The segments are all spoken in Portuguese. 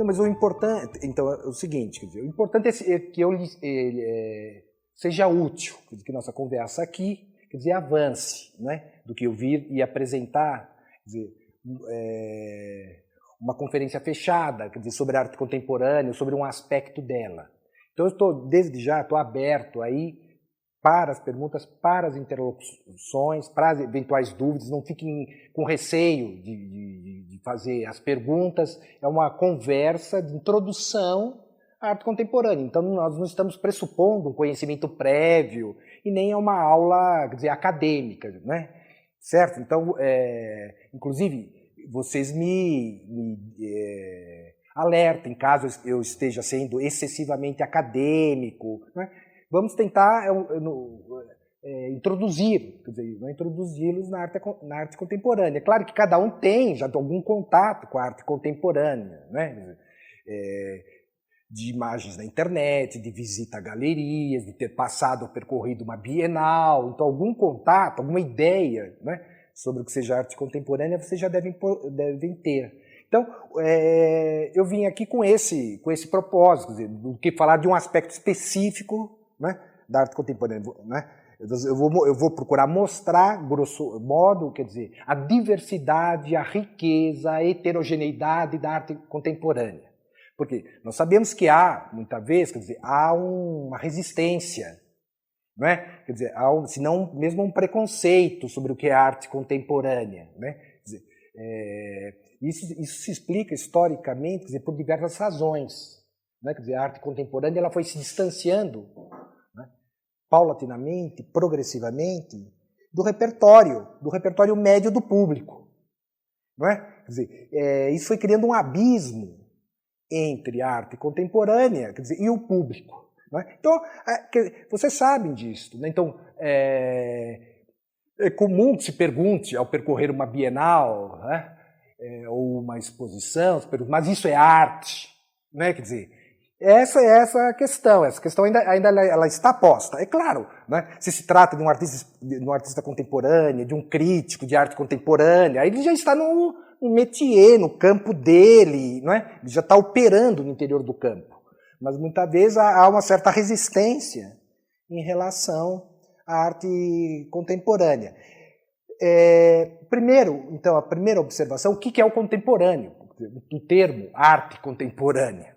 Não, mas o importante, então, é o seguinte, quer dizer, o importante é que seja útil, quer dizer, que nossa conversa aqui, quer dizer, avance, né, do que eu vir e apresentar, quer dizer, uma conferência fechada, quer dizer, sobre arte contemporânea, sobre um aspecto dela. Então, eu estou, desde já, estou aberto aí para as perguntas, para as interlocuções, para as eventuais dúvidas, não fiquem com receio de fazer as perguntas. É uma conversa de introdução à arte contemporânea. Então, nós não estamos pressupondo um conhecimento prévio e nem é uma aula, quer dizer, acadêmica, né? Certo? Então, inclusive, vocês me alertem caso eu esteja sendo excessivamente acadêmico, né? Vamos tentar introduzir, quer dizer, introduzi-los na arte contemporânea. É claro que cada um tem já algum contato com a arte contemporânea, né? De imagens na internet, de visita a galerias, de ter passado ou percorrido uma bienal, então algum contato, alguma ideia, né, sobre o que seja arte contemporânea, vocês já devem ter. Então, eu vim aqui com esse propósito, quer dizer, do que falar de um aspecto específico, né, da arte contemporânea, né? Eu vou procurar mostrar, grosso modo, quer dizer, a diversidade, a riqueza, a heterogeneidade da arte contemporânea. Porque nós sabemos que há, muitas vezes, quer dizer, há uma resistência, não é? Quer dizer, se não mesmo um preconceito sobre o que é arte contemporânea, né? Quer dizer, isso se explica historicamente, quer dizer, por diversas razões, né? Quer dizer, a arte contemporânea ela foi se distanciando, né, paulatinamente, progressivamente, do repertório médio do público, não é? Quer dizer, isso foi criando um abismo entre a arte contemporânea, quer dizer, e o público, não é? Então, vocês sabem disso, né? Então, é comum que se pergunte, ao percorrer uma bienal, né, ou uma exposição, mas isso é arte, né? Quer dizer, essa questão ainda ela está posta. É claro, né? Se trata de um artista contemporâneo, de um crítico de arte contemporânea, aí ele já está no métier, no campo dele, não é? Ele já está operando no interior do campo. Mas muitas vezes há uma certa resistência em relação à arte contemporânea. Primeiro, então, a primeira observação, o que é o contemporâneo? O termo arte contemporânea.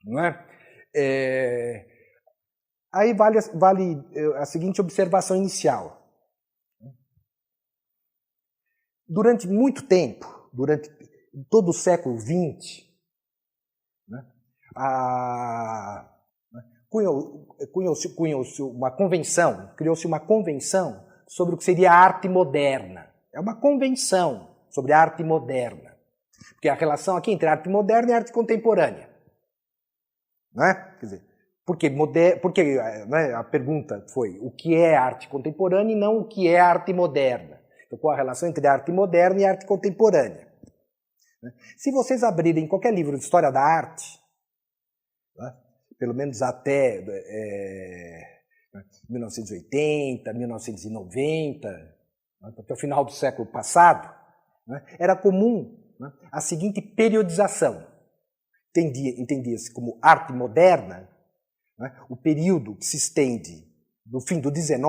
Não é? Aí vale a seguinte observação inicial. Durante muito tempo, durante todo o século XX, né, criou-se uma convenção sobre o que seria a arte moderna. É uma convenção sobre a arte moderna. Porque a relação aqui entre a arte moderna e a arte contemporânea. Não é? Quer dizer, porque né, a pergunta foi o que é arte contemporânea e não o que é arte moderna. Então, qual a relação entre a arte moderna e a arte contemporânea? Se vocês abrirem qualquer livro de história da arte, né, pelo menos até 1980, 1990, até o final do século passado, né, era comum, né, a seguinte periodização. Entendia-se como arte moderna, né, o período que se estende do fim do XIX,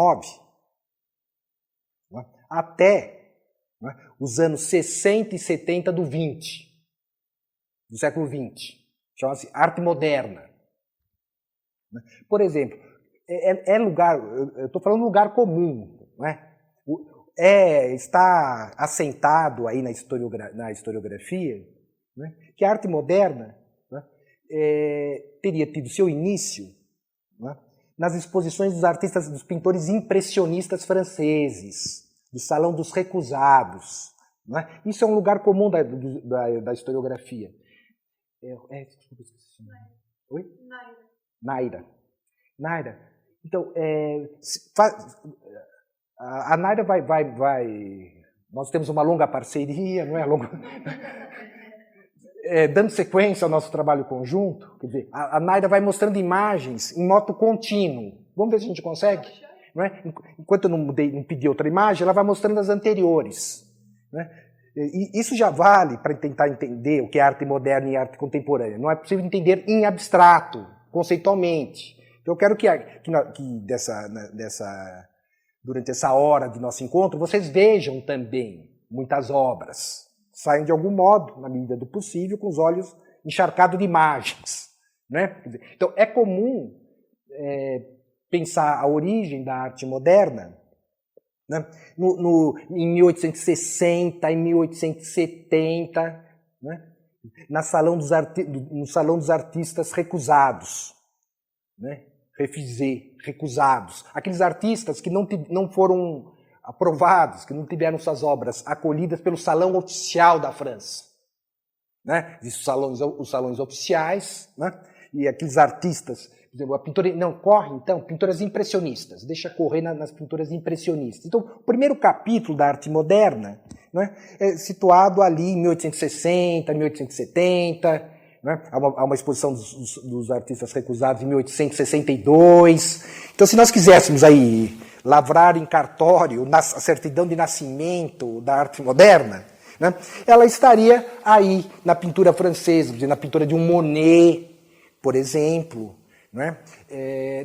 né, até, né, os anos 60 e 70 do século XX. Chama-se arte moderna. Né? Por exemplo, eu estou falando lugar comum, né? Está assentado aí na historiografia, né, que a arte moderna, né, teria tido seu início, né, nas exposições dos pintores impressionistas franceses, do Salão dos Recusados. Né? Isso é um lugar comum da historiografia. Desculpa, esqueci o nome. Oi? Naira. Então, a Naira vai... Nós temos uma longa parceria, não é? Dando sequência ao nosso trabalho conjunto, quer dizer, a Naira vai mostrando imagens em modo contínuo. Vamos ver se a gente consegue? Não é? Enquanto eu não pedi outra imagem, ela vai mostrando as anteriores. Né? E isso já vale para tentar entender o que é arte moderna e arte contemporânea. Não é possível entender em abstrato, conceitualmente. Então eu quero que durante essa hora de nosso encontro, vocês vejam também muitas obras. Saiam de algum modo, na medida do possível, com os olhos encharcados de imagens. Né? Então é comum pensar a origem da arte moderna, né? Em 1860, em 1870, né? No Salão dos Artistas Recusados, né? Recusados. Aqueles artistas que não foram aprovados, que não tiveram suas obras acolhidas pelo Salão Oficial da França. Né? Os salões oficiais, né? E aqueles artistas, por exemplo, a pintura, não, corre então, pinturas impressionistas, deixa correr nas pinturas impressionistas. Então, o primeiro capítulo da arte moderna, né, é situado ali em 1860, 1870, né, há uma exposição dos artistas recusados em 1862. Então, se nós quiséssemos aí lavrar em cartório a certidão de nascimento da arte moderna, né, ela estaria aí na pintura francesa, na pintura de um Monet, por exemplo. Não é?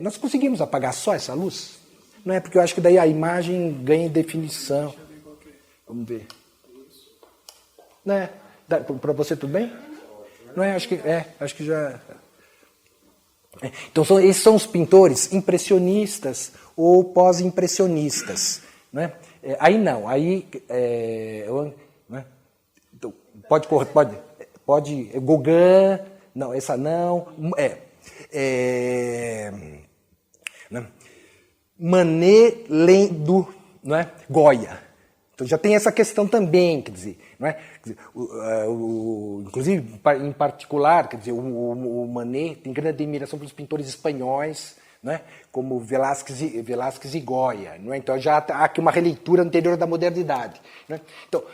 Nós conseguimos apagar só essa luz? Não é? Porque eu acho que daí a imagem ganha definição. Vamos ver. Né? Para você tudo bem? Não é? Acho que já... Então esses são os pintores impressionistas ou pós-impressionistas. Né? Aí não, aí... né? Então, pode Gauguin, não, essa não... Né? Manet lendo, não é? Goya. Então já tem essa questão também, quer dizer, não é? Quer dizer, inclusive, em particular, quer dizer, o Manet tem grande admiração pelos pintores espanhóis, não é? Como Velázquez e Goya. Não é? Então já há aqui uma releitura anterior da modernidade. Não é? Então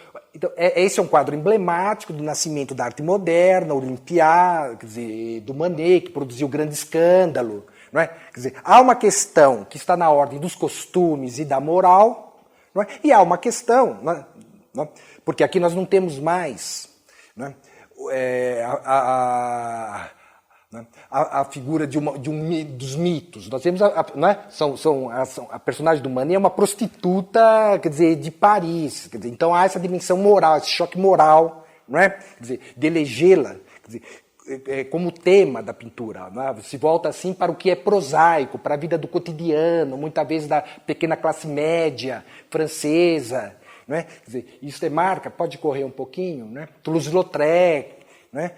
esse é um quadro emblemático do nascimento da arte moderna, Olympia, quer dizer, do Manet, que produziu grande escândalo. Não é? Quer dizer, há uma questão que está na ordem dos costumes e da moral, não é? E há uma questão, não é? Porque aqui nós não temos mais, não é? A figura dos mitos. Nós temos não é? A personagem do Manet é uma prostituta, quer dizer, de Paris. Quer dizer, então há essa dimensão moral, esse choque moral, não é? Quer dizer, de elegê-la, como tema da pintura. Não é? Se volta assim para o que é prosaico, para a vida do cotidiano, muitas vezes da pequena classe média francesa. Não é? Quer dizer, isso marca, pode correr um pouquinho, né? Toulouse-Lautrec. Né?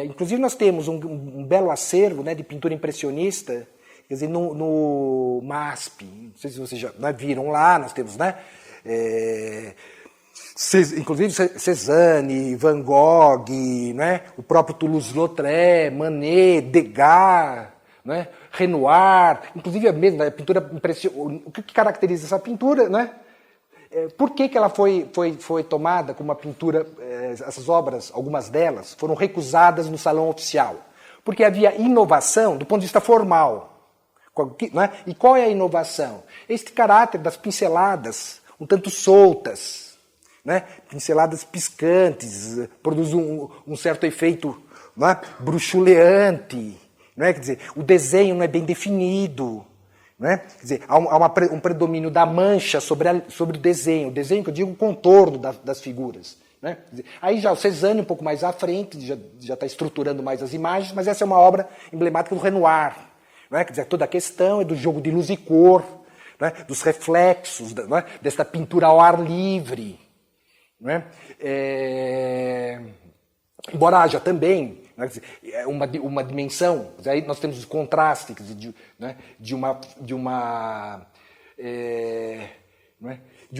Inclusive nós temos um belo acervo, né, de pintura impressionista, quer dizer, no MASP, não sei se vocês já viram lá, nós temos, né, inclusive Cézanne, Van Gogh, né, o próprio Toulouse-Lautrec, Manet, Degas, né, Renoir, inclusive a mesma pintura impressionista. O que caracteriza essa pintura, né? Por que ela foi tomada como uma pintura, essas obras, algumas delas, foram recusadas no Salão Oficial? Porque havia inovação do ponto de vista formal. Né? E qual é a inovação? Este caráter das pinceladas, um tanto soltas, né? Pinceladas piscantes, produz um certo efeito, né, bruxuleante. Né? Quer dizer, o desenho não é bem definido. Né? Quer dizer, há um predomínio da mancha sobre o desenho que eu digo o contorno das figuras. Né? Quer dizer, aí já o Cézanne um pouco mais à frente, já está estruturando mais as imagens, mas essa é uma obra emblemática do Renoir. Né? Quer dizer, toda a questão é do jogo de luz e cor, né? Dos reflexos, né? Desta pintura ao ar livre. Né? Embora haja também uma dimensão, aí nós temos os contrastes de um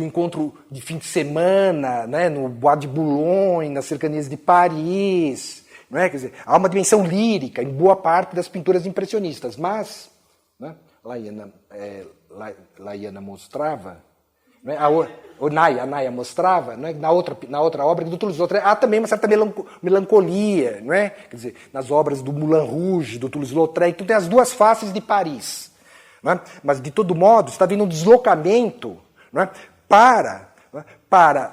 encontro de fim de semana, né, no Bois de Boulogne, nas cercanias de Paris, não é? Quer dizer, há uma dimensão lírica em boa parte das pinturas impressionistas, mas, né, Laiana mostrava, né, a Naya mostrava, né, na outra obra do Toulouse-Lautrec, há também uma certa melancolia, não é? Quer dizer, nas obras do Moulin Rouge, do Toulouse-Lautrec, então tem as duas faces de Paris. Não é? Mas, de todo modo, está havendo um deslocamento, não é, para né, para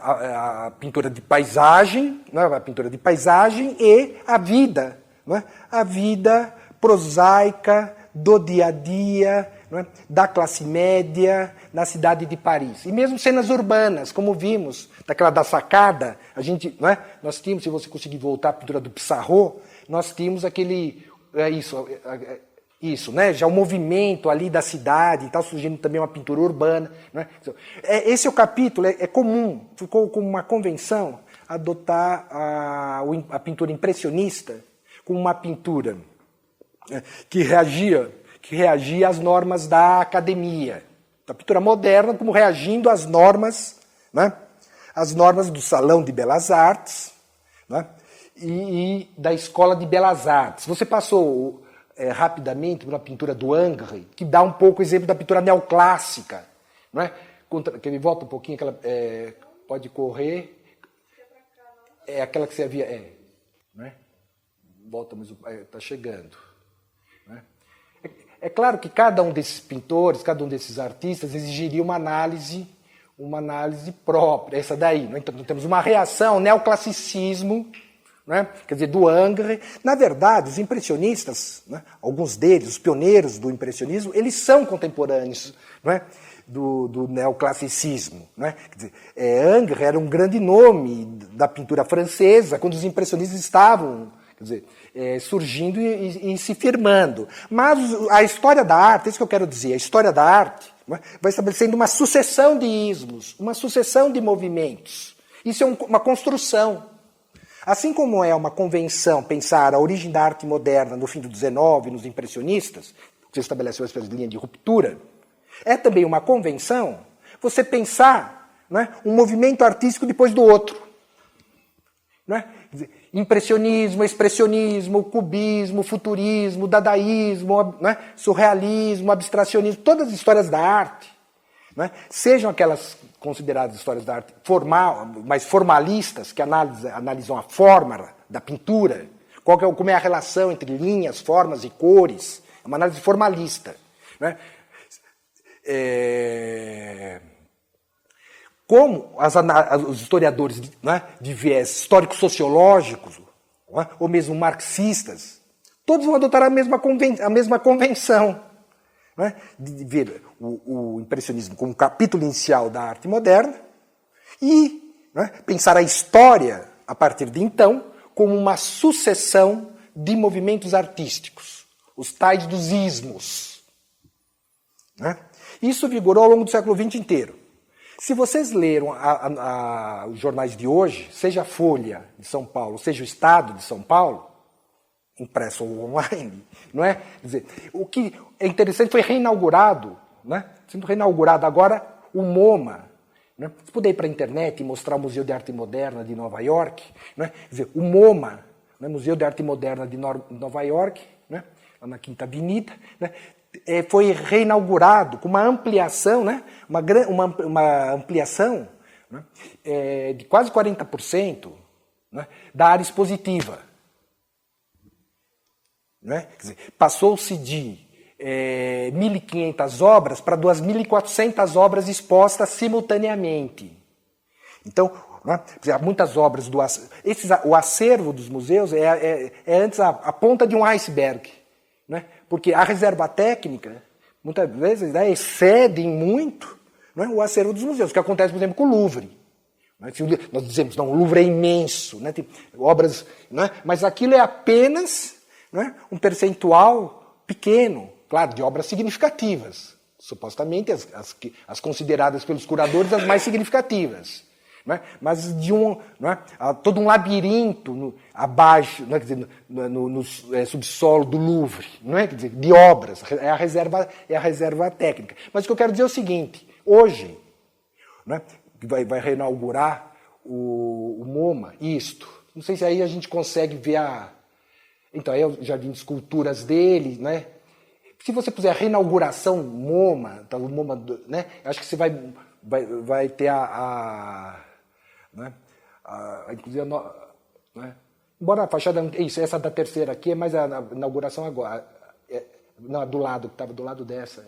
a pintura de paisagem, né, a pintura de paisagem e a vida, né, a vida prosaica do dia a dia, né, da classe média na cidade de Paris. E mesmo cenas urbanas, como vimos, daquela da sacada, a gente, né, nós tínhamos, se você conseguir voltar à pintura do Pissarro, nós tínhamos aquele, isso, né, já o movimento ali da cidade, está surgindo também uma pintura urbana. Né? Esse é o capítulo, é comum, ficou como uma convenção adotar a pintura impressionista como uma pintura que reagia às normas da academia. A pintura moderna como reagindo às normas, né, às normas do Salão de Belas Artes, né, e da Escola de Belas Artes. Você passou rapidamente por uma pintura do Ingres, que dá um pouco o exemplo da pintura neoclássica. Não é? Que ele volta um pouquinho, aquela, pode correr. É aquela que você havia... não é? Volta, mas está chegando. É claro que cada um desses pintores, cada um desses artistas exigiria uma análise própria, essa daí. Né? Então, temos uma reação ao neoclassicismo, né? Quer dizer, do Ingres. Na verdade, os impressionistas, né? Alguns deles, os pioneiros do impressionismo, eles são contemporâneos, né? do neoclassicismo. Né? Quer dizer, Ingres era um grande nome da pintura francesa, quando os impressionistas estavam... Quer dizer, surgindo e se firmando. Mas a história da arte, é isso que eu quero dizer, a história da arte, né, vai estabelecendo uma sucessão de ismos, uma sucessão de movimentos. Isso é uma construção. Assim como é uma convenção pensar a origem da arte moderna no fim do XIX, nos impressionistas, que estabeleceu essa linha de ruptura, é também uma convenção você pensar, né, um movimento artístico depois do outro. Né? Impressionismo, expressionismo, cubismo, futurismo, dadaísmo, né? Surrealismo, abstracionismo, todas as histórias da arte, né? Sejam aquelas consideradas histórias da arte mais formalistas, que analisam a forma da pintura, como é a relação entre linhas, formas e cores, é uma análise formalista. Né? Como os historiadores, né, de viés históricos-sociológicos, né, ou mesmo marxistas, todos vão adotar a mesma convenção. Né, de ver o impressionismo como capítulo inicial da arte moderna e, né, pensar a história, a partir de então, como uma sucessão de movimentos artísticos, os tais dos ismos. Né? Isso vigorou ao longo do século XX inteiro. Se vocês leram os jornais de hoje, seja a Folha de São Paulo, seja o Estado de São Paulo, impresso ou online, não é? Quer dizer, o que é interessante foi reinaugurado, né? Sendo reinaugurado agora o MoMA. Né? Se puder ir para a internet e mostrar o Museu de Arte Moderna de Nova York, né? Quer dizer, o MoMA, né? Museu de Arte Moderna de Nova York, né? Lá na Quinta Avenida, né? Foi reinaugurado com uma ampliação, né? uma ampliação, né? De quase 40%, né? Da área expositiva. Né? Quer dizer, passou-se de 1.500 obras para 2.400 obras expostas simultaneamente. Então, né? Muitas obras o acervo dos museus é antes a ponta de um iceberg. Né? Porque a reserva técnica, muitas vezes, né, excede muito, né, o acervo dos museus, o que acontece, por exemplo, com o Louvre. Né? Nós dizemos, não, o Louvre é imenso, né, tem obras, né, mas aquilo é apenas, né, um percentual pequeno, claro, de obras significativas, supostamente as consideradas pelos curadores as mais significativas. Não é? Mas de não é? Todo um labirinto abaixo, não é? Quer dizer, no subsolo do Louvre, não é? Quer dizer, de obras, é a reserva técnica. Mas o que eu quero dizer é o seguinte, hoje, não é? vai reinaugurar o MoMA, isto. Não sei se aí a gente consegue ver então, aí é o jardim de esculturas dele, né? Se você puser a reinauguração MoMA, tá, o MoMA, né? Acho que você vai ter né? Inclusive, né? Embora a fachada, isso, essa da terceira aqui é mais a inauguração agora, não, do lado, que estava do lado dessa.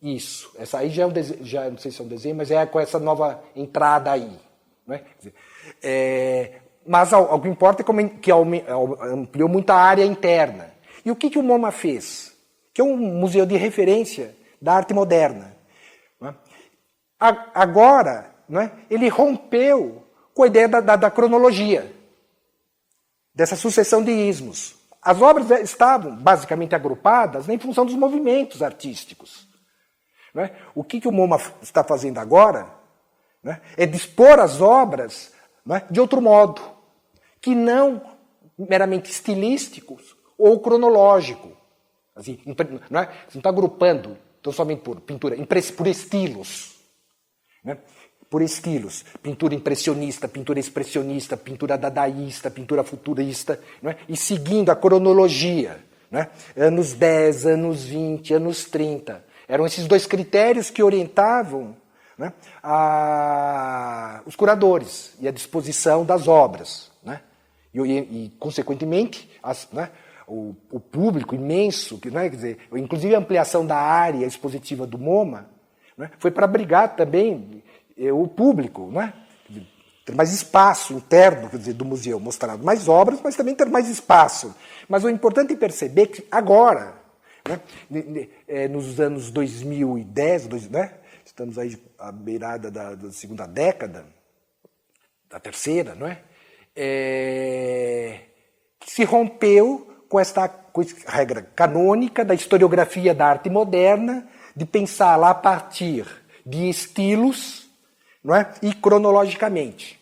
Isso. Essa aí já é um desenho, já não sei se é um desenho, mas é com essa nova entrada aí. Né? Quer dizer, mas o que importa é que ampliou muito a área interna. E o que o MoMA fez? Que é um museu de referência da arte moderna. Né? Agora, né, ele rompeu com a ideia da cronologia, dessa sucessão de ismos. As obras estavam basicamente agrupadas em função dos movimentos artísticos. Né? O que o MoMA está fazendo agora, né, é dispor as obras, né, de outro modo, que não meramente estilísticos ou cronológico. Assim, não é? Você não está agrupando tão somente por pintura, por estilos. Né? Por estilos. Pintura impressionista, pintura expressionista, pintura dadaísta, pintura futurista, não é? E seguindo a cronologia. Né? Anos 10, anos 20, anos 30. Eram esses dois critérios que orientavam, né, os curadores e a disposição das obras. Né? E consequentemente, né, o público imenso, né, quer dizer, inclusive a ampliação da área expositiva do MoMA, né, foi para abrigar também o público, né, ter mais espaço interno, quer dizer, do museu, mostrar mais obras, mas também ter mais espaço. Mas o importante é perceber que agora, né, nos anos 2010, né, estamos aí à beirada da segunda década, da terceira, não é? Que se rompeu com essa regra canônica da historiografia da arte moderna, de pensá-la a partir de estilos, não é? E cronologicamente.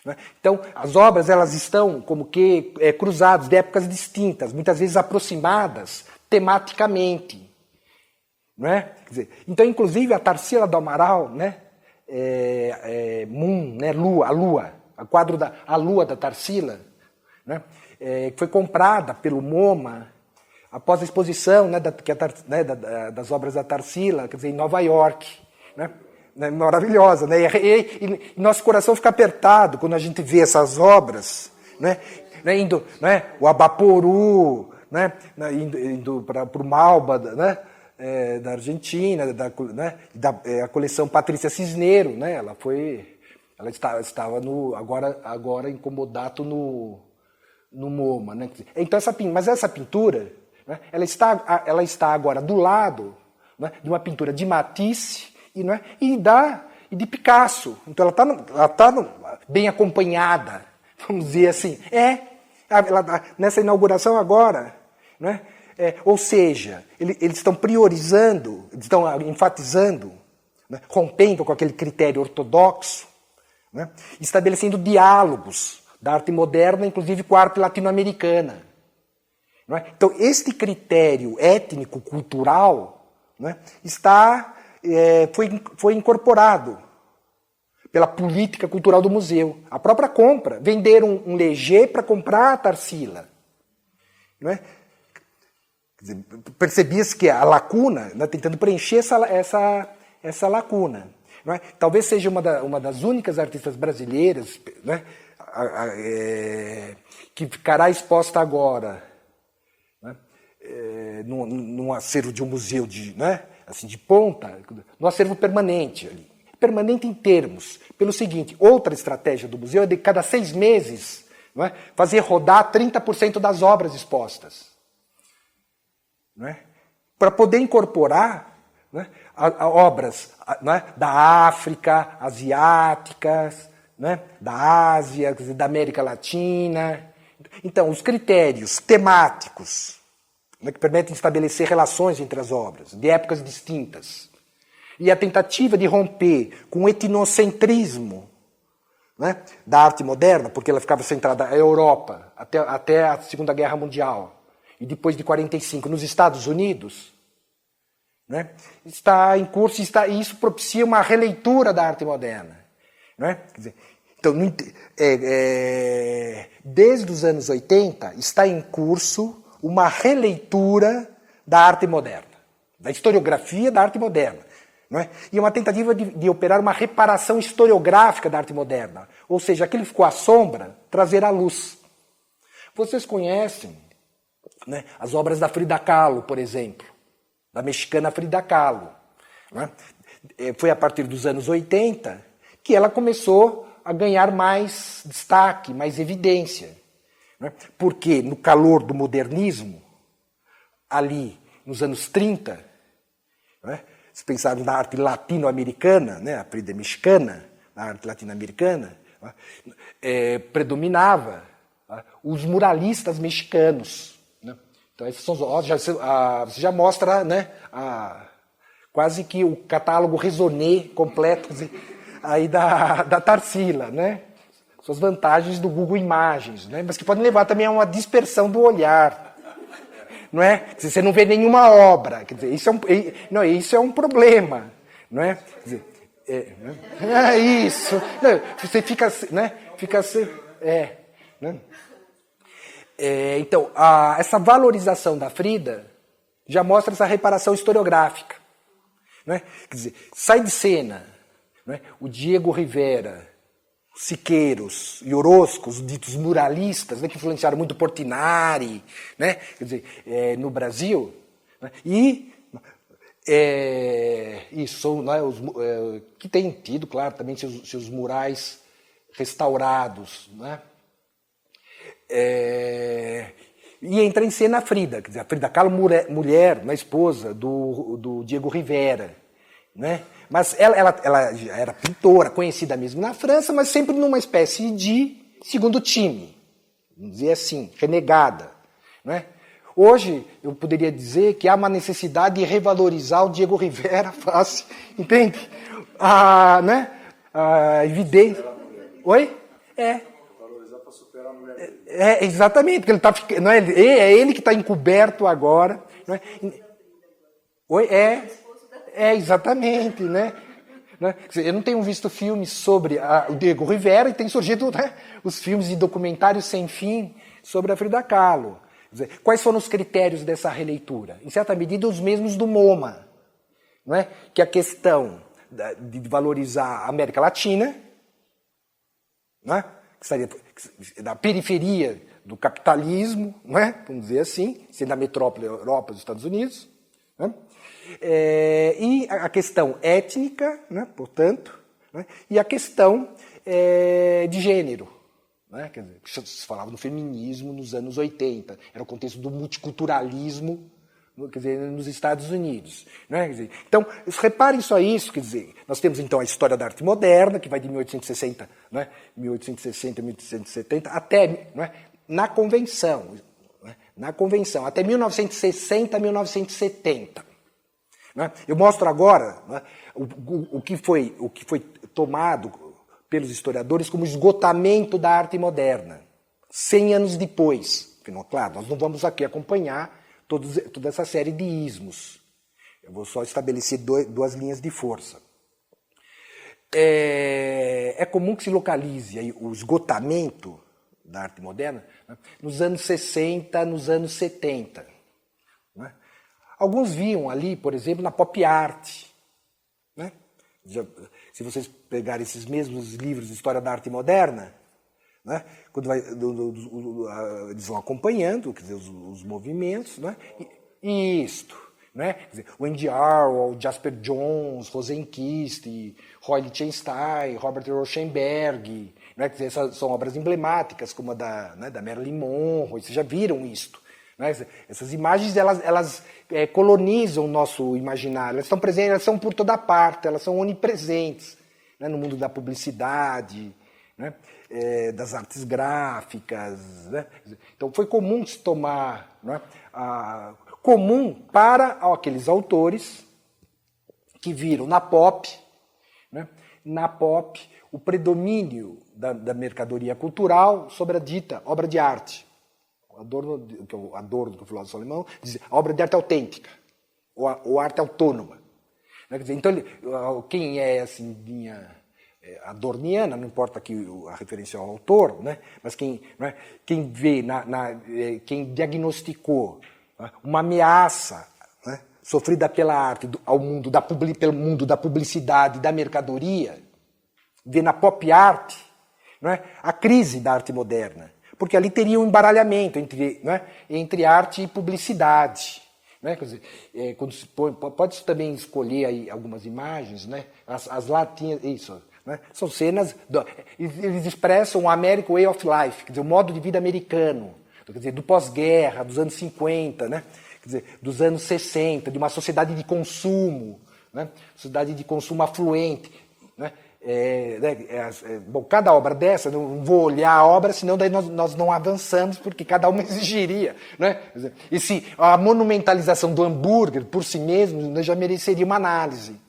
Não é? Então, as obras elas estão como que cruzadas de épocas distintas, muitas vezes aproximadas tematicamente. Não é? Quer dizer, então, inclusive, a Tarsila do Amaral, né? Moon, né? Lua, o quadro A Lua da Tarsila, né? Que foi comprada pelo MoMA após a exposição, né, das obras da Tarsila, quer dizer, em Nova York. Né? Maravilhosa. Né? E nosso coração fica apertado quando a gente vê essas obras, né? Indo, né? O Abaporu, né? Indo para o Malba, né? Da Argentina, né? A coleção Patrícia Cisneiro, né? Ela estava agora em comodato no MoMA. Né? Então, mas essa pintura, né, ela está agora do lado, né, de uma pintura de Matisse e de Picasso. Então ela está bem acompanhada, vamos dizer assim. Nessa inauguração agora, né, ou seja, eles estão priorizando, eles estão enfatizando, né, rompendo com aquele critério ortodoxo, né, estabelecendo diálogos da arte moderna, inclusive com a arte latino-americana. Não é? Então, este critério étnico-cultural, né, foi incorporado pela política cultural do museu. A própria compra. Venderam um Léger para comprar a Tarsila. Não é? Percebia-se que a lacuna, né, tentando preencher essa lacuna. Não é? Talvez seja uma das únicas artistas brasileiras, né, que ficará exposta agora, né, num acervo de um museu né, assim, de ponta, no acervo permanente. Permanente em termos. Pelo seguinte, outra estratégia do museu é de cada 6 meses, não é, fazer rodar 30% das obras expostas. Não é, para poder incorporar, né, obras, né, da África, asiáticas, né, da Ásia, quer dizer, da América Latina. Então, os critérios temáticos, né, que permitem estabelecer relações entre as obras, de épocas distintas, e a tentativa de romper com o etnocentrismo, né, da arte moderna, porque ela ficava centrada na Europa até a Segunda Guerra Mundial, e depois de 1945 nos Estados Unidos, né, está em curso, e isso propicia uma releitura da arte moderna. Não é? Quer dizer, então, desde os anos 80, está em curso uma releitura da arte moderna, da historiografia da arte moderna. Não é? E uma tentativa de operar uma reparação historiográfica da arte moderna. Ou seja, aquilo que ficou à sombra, trazer à luz. Vocês conhecem, né, as obras da Frida Kahlo, por exemplo. da mexicana Frida Kahlo. Né? Foi a partir dos anos 80 que ela começou a ganhar mais destaque, mais evidência. Né? Porque no calor do modernismo, ali nos anos 30, né? Se pensarmos na arte latino-americana, né? A Frida mexicana, na arte latino-americana, né? Predominava os muralistas mexicanos. Né? Então, esses são, você já mostra, né, quase que o catálogo raisonné completo aí da Tarsila, né? Suas vantagens do Google Imagens, né? Mas que podem levar também a uma dispersão do olhar. Não é? Você não vê nenhuma obra. Quer dizer, isso é um problema. Não é? Quer dizer, é isso. Não, você fica, né? Né? Então, essa valorização da Frida já mostra essa reparação historiográfica. Não é? Quer dizer, sai de cena, não é? O Diego Rivera, Siqueiros e Orozco, os ditos muralistas, né, que influenciaram muito Portinari, né, quer dizer, no Brasil, né, e isso, né, que tem tido, claro, também seus murais restaurados, né, e entra em cena a Frida, quer dizer, a Frida Kahlo, mulher, né, esposa do Diego Rivera, né? Mas ela já era pintora, conhecida mesmo na França, mas sempre numa espécie de segundo time, vamos dizer assim, renegada. Né? Hoje, eu poderia dizer que há uma necessidade de revalorizar o Diego Rivera face, entende? Né? Evidente. Oi? Valorizar para superar a mulher. Exatamente, porque ele tá, não é ele que está encoberto agora. Não é? Oi? Exatamente, né? Eu não tenho visto filmes sobre o Diego Rivera e tem surgido, né, os filmes e documentários sem fim sobre a Frida Kahlo. Quer dizer, quais foram os critérios dessa releitura? Em certa medida, os mesmos do MoMA, não é? Que é a questão de valorizar a América Latina, não é? Que estaria da periferia do capitalismo, não é? Vamos dizer assim, sendo a metrópole Europa dos Estados Unidos, né? E a questão étnica, né, portanto, né, e a questão de gênero. Né, quer dizer, se falava no feminismo nos anos 80, era o contexto do multiculturalismo, quer dizer, nos Estados Unidos. Né, quer dizer, então, reparem só isso, quer dizer, nós temos então a história da arte moderna, que vai de 1860, né, 1860, 1870, até, né, na convenção, até 1960, 1970. Eu mostro agora, né, o que foi tomado pelos historiadores como esgotamento da arte moderna, 100 anos depois. Afinal, claro, nós não vamos aqui acompanhar toda essa série de ismos. Eu vou só estabelecer duas linhas de força. É comum que se localize aí o esgotamento da arte moderna, né, nos anos 60, nos anos 70. Né? Alguns viam ali, por exemplo, na pop art. Né? Se vocês pegarem esses mesmos livros de história da arte moderna, né? Quando eles vão acompanhando, quer dizer, os movimentos, né? E isto. Né? Quer dizer, o Andy Warhol, Jasper Johns, Rosenquist, Roy Lichtenstein, Robert Rauschenberg, né? Quer dizer, essas são obras emblemáticas, como a da Marilyn Monroe, vocês já viram isto. Né? Essas imagens elas colonizam o nosso imaginário, elas estão presentes, elas são por toda parte, elas são onipresentes, né? No mundo da publicidade, né? Das artes gráficas. Né? Então foi comum se tomar, né? Comum para aqueles autores que viram na pop, né? O predomínio da mercadoria cultural sobre a dita obra de arte. Adorno, que é o Adorno, que é o filósofo alemão, diz a obra de arte autêntica, ou arte autônoma. Quer dizer, então, quem é assim, linha adorniana, não importa aqui a referência ao autor, né, mas quem vê, quem diagnosticou, né, uma ameaça, né, sofrida pela arte pelo mundo da publicidade e da mercadoria, vê na pop art, né, a crise da arte moderna. Porque ali teria um embaralhamento entre arte e publicidade. Né? Quer dizer, quando se põe, pode também escolher aí algumas imagens, né? As latinhas, isso, né? São cenas, eles expressam o American Way of Life, quer dizer, o modo de vida americano, quer dizer, do pós-guerra, dos anos 50, né? Quer dizer, dos anos 60, de uma sociedade de consumo, né? Sociedade de consumo afluente, né? Bom, cada obra dessa, não vou olhar a obra, senão daí nós não avançamos, porque cada uma exigiria. Né? E se a monumentalização do hambúrguer, por si mesmo, já mereceria uma análise.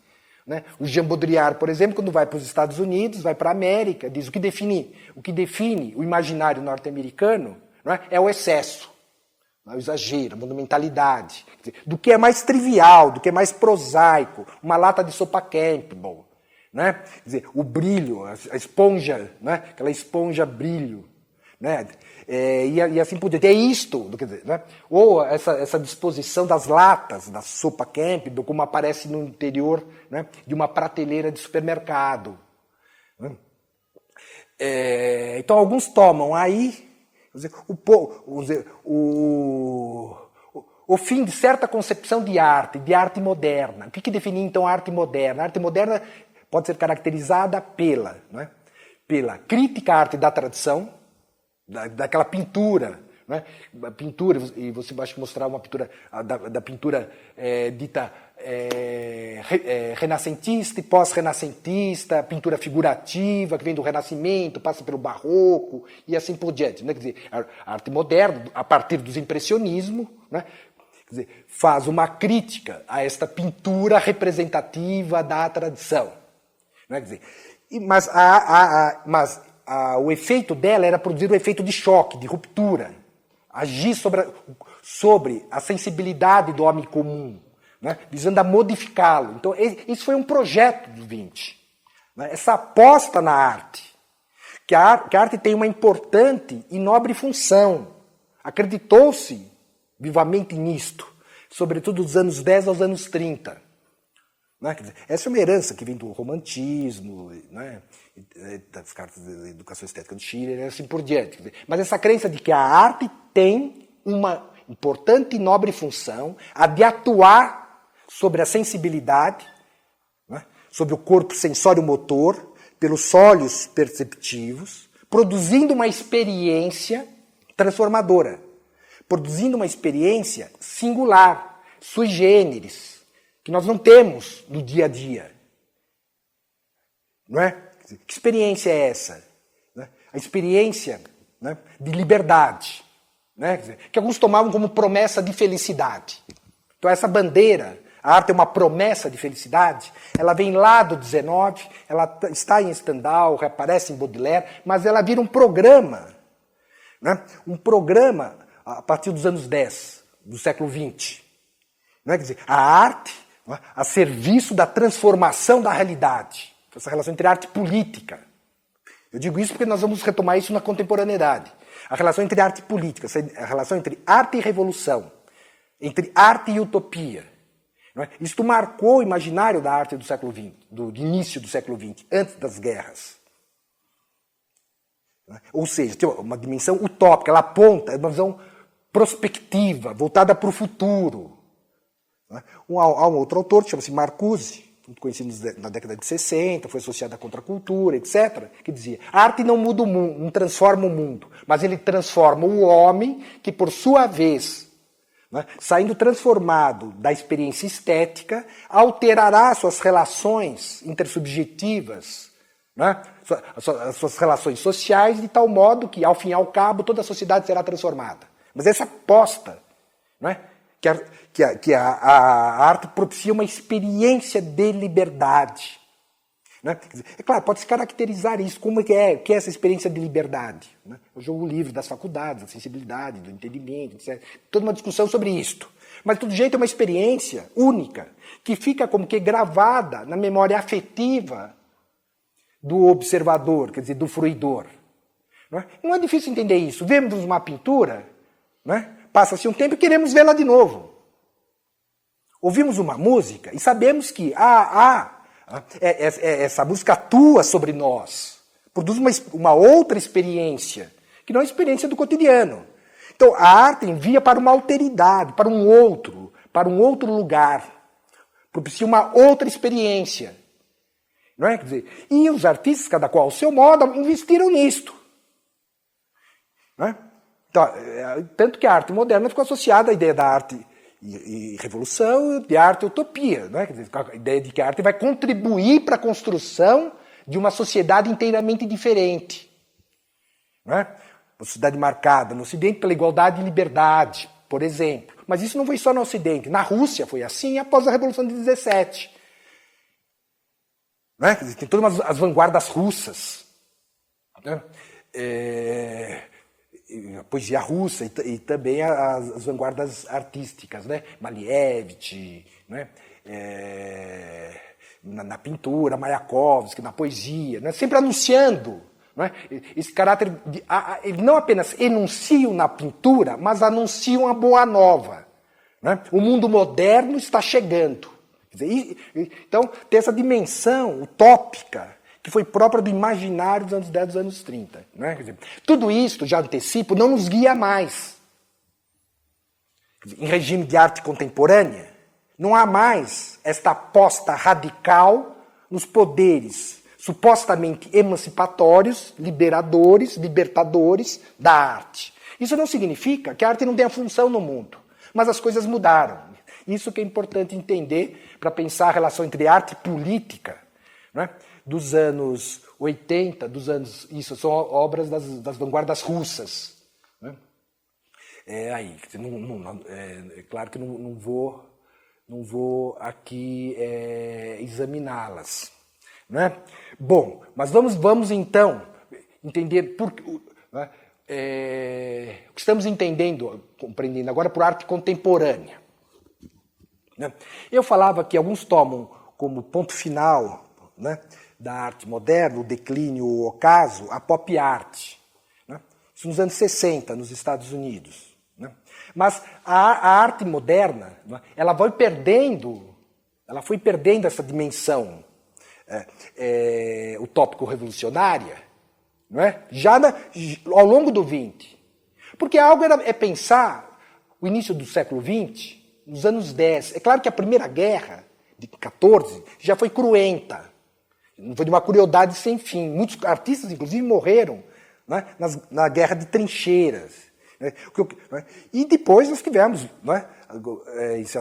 Né? O Jean Baudrillard, por exemplo, quando vai para os Estados Unidos, vai para a América, diz o que define o imaginário norte-americano, não é o excesso, o exagero, a monumentalidade, do que é mais trivial, do que é mais prosaico, uma lata de sopa Campbell. Né? Quer dizer, o brilho, a esponja, né? Aquela esponja brilho. Né? E assim por diante. É isto, quer dizer, né? Ou essa disposição das latas, da sopa Campbell, como aparece no interior, né? De uma prateleira de supermercado. Né? Então alguns tomam aí quer dizer, o fim de certa concepção de arte moderna. O que define então a arte moderna? A arte moderna pode ser caracterizada pela crítica à arte da tradição, daquela pintura, né? Pintura, e você vai mostrar uma pintura da pintura dita renascentista e pós-renascentista, pintura figurativa, que vem do Renascimento, passa pelo Barroco e assim por diante. Né? Quer dizer, a arte moderna, a partir dos impressionismos, né? Quer dizer, faz uma crítica a esta pintura representativa da tradição. Quer dizer, mas o efeito dela era produzir um efeito de choque, de ruptura, agir sobre a sensibilidade do homem comum, né, visando a modificá-lo. Então, isso foi um projeto do 20. Né, essa aposta na arte, que a arte tem uma importante e nobre função. Acreditou-se vivamente nisto, sobretudo dos anos 10 aos anos 30. Né? Quer dizer, essa é uma herança que vem do romantismo, né? Das cartas de educação estética do Schiller, e assim por diante. Quer dizer, mas essa crença de que a arte tem uma importante e nobre função, a de atuar sobre a sensibilidade, né? Sobre o corpo sensório-motor, pelos olhos perceptivos, produzindo uma experiência transformadora, produzindo uma experiência singular, sui generis, que nós não temos no dia a dia. Não é? Que experiência é essa? A experiência, né, de liberdade, né, que alguns tomavam como promessa de felicidade. Então essa bandeira, a arte é uma promessa de felicidade, ela vem lá do 19, ela está em Stendhal, reaparece em Baudelaire, mas ela vira um programa, né, um programa a partir dos anos 10, do século 20. Não é? Quer dizer, a arte a serviço da transformação da realidade. Essa relação entre arte e política. Eu digo isso porque nós vamos retomar isso na contemporaneidade. A relação entre arte e política, a relação entre arte e revolução, entre arte e utopia. Não é? Isto marcou o imaginário da arte do século XX, do início do século XX, antes das guerras. Não é? Ou seja, tem uma dimensão utópica, ela aponta, é uma visão prospectiva, voltada para o futuro. Há um outro autor, que chama-se Marcuse, muito conhecido na década de 60, foi associado à contracultura, etc., que dizia, a arte não muda o mundo, não transforma o mundo, mas ele transforma o homem que, por sua vez, né, saindo transformado da experiência estética, alterará suas relações intersubjetivas, né, as suas relações sociais, de tal modo que, ao fim e ao cabo, toda a sociedade será transformada. Mas essa aposta, né, que a arte propicia uma experiência de liberdade. Né? É claro, pode-se caracterizar isso, como que é essa experiência de liberdade. Né? Eu jogo o livro das faculdades, da sensibilidade, do entendimento, etc. Toda uma discussão sobre isto. Mas, de todo jeito, é uma experiência única, que fica como que gravada na memória afetiva do observador, quer dizer, do fruidor. Não é difícil entender isso. Vemos uma pintura, né? Passa-se um tempo e queremos vê-la de novo. Ouvimos uma música e sabemos que essa música atua sobre nós, produz uma outra experiência, que não é a experiência do cotidiano. Então a arte envia para uma alteridade, para um outro, para um outro lugar, propicia uma outra experiência. Não é? Quer dizer, e os artistas, cada qual ao seu modo, investiram nisto. Não é? Então, tanto que a arte moderna ficou associada à ideia da arte e revolução, de arte e utopia. Não é? Quer dizer, a ideia de que a arte vai contribuir para a construção de uma sociedade inteiramente diferente. Não é? Uma sociedade marcada no Ocidente pela igualdade e liberdade, por exemplo. Mas isso não foi só no Ocidente. Na Rússia foi assim após a Revolução de 17. Não é? Quer dizer, tem todas as vanguardas russas. Né? A poesia russa e também as vanguardas artísticas, né? Malevich, né? Na pintura, Mayakovsky, na poesia, né? Sempre anunciando, né? Esse caráter eles não apenas enunciam na pintura, mas anunciam a boa nova, né? O mundo moderno está chegando. Quer dizer, então tem essa dimensão utópica que foi própria do imaginário dos anos 10, dos anos 30. Né? Quer dizer, tudo isso, já antecipo, não nos guia mais. Em regime de arte contemporânea, não há mais esta aposta radical nos poderes supostamente emancipatórios, libertadores da arte. Isso não significa que a arte não tenha função no mundo, mas as coisas mudaram. Isso que é importante entender para pensar a relação entre arte e política, né? Dos anos 80, isso são obras das vanguardas russas. Né? É claro que não vou aqui examiná-las. Né? Bom, mas vamos então entender o que estamos compreendendo agora por arte contemporânea. Né? Eu falava que alguns tomam como ponto final, né, da arte moderna, o declínio, o ocaso, a pop art. Né? Isso nos anos 60, nos Estados Unidos. Né? Mas a arte moderna, né, ela foi perdendo essa dimensão utópico-revolucionária, não é? Ao longo do XX. Porque algo é pensar o início do século XX, nos anos 10. É claro que a Primeira Guerra, de 14, já foi cruenta. Foi de uma crueldade sem fim. Muitos artistas, inclusive, morreram, né, na guerra de trincheiras. Né? E depois nós tivemos, né,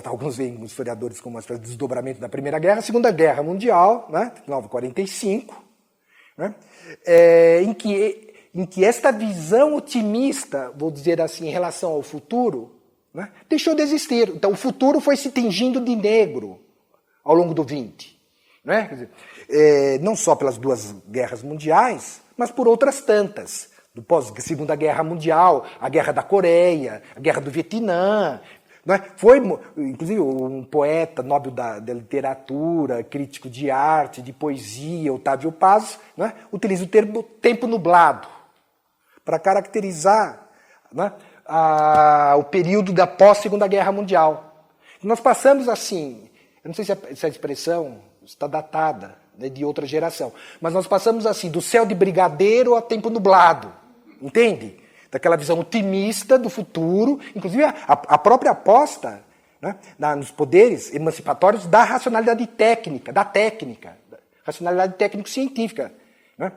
alguns veem os historiadores como uma espécie de desdobramento da Primeira Guerra, a Segunda Guerra Mundial, né, 1945, né, em que esta visão otimista, vou dizer assim, em relação ao futuro, né, deixou de existir. Então o futuro foi se tingindo de negro ao longo do 20. Né? Quer dizer, não só pelas duas guerras mundiais, mas por outras tantas. Do pós-Segunda Guerra Mundial, a Guerra da Coreia, a Guerra do Vietnã. Né? Foi, inclusive, um poeta Nobel da literatura, crítico de arte, de poesia, Otávio Paz, né, utiliza o termo tempo nublado para caracterizar, né, o período da pós-Segunda Guerra Mundial. Nós passamos assim, eu não sei se essa expressão está datada, né, de outra geração, mas nós passamos assim, do céu de brigadeiro a tempo nublado, entende? Daquela visão otimista do futuro, inclusive a própria aposta, né, nos poderes emancipatórios da racionalidade técnica, racionalidade técnico-científica. Né?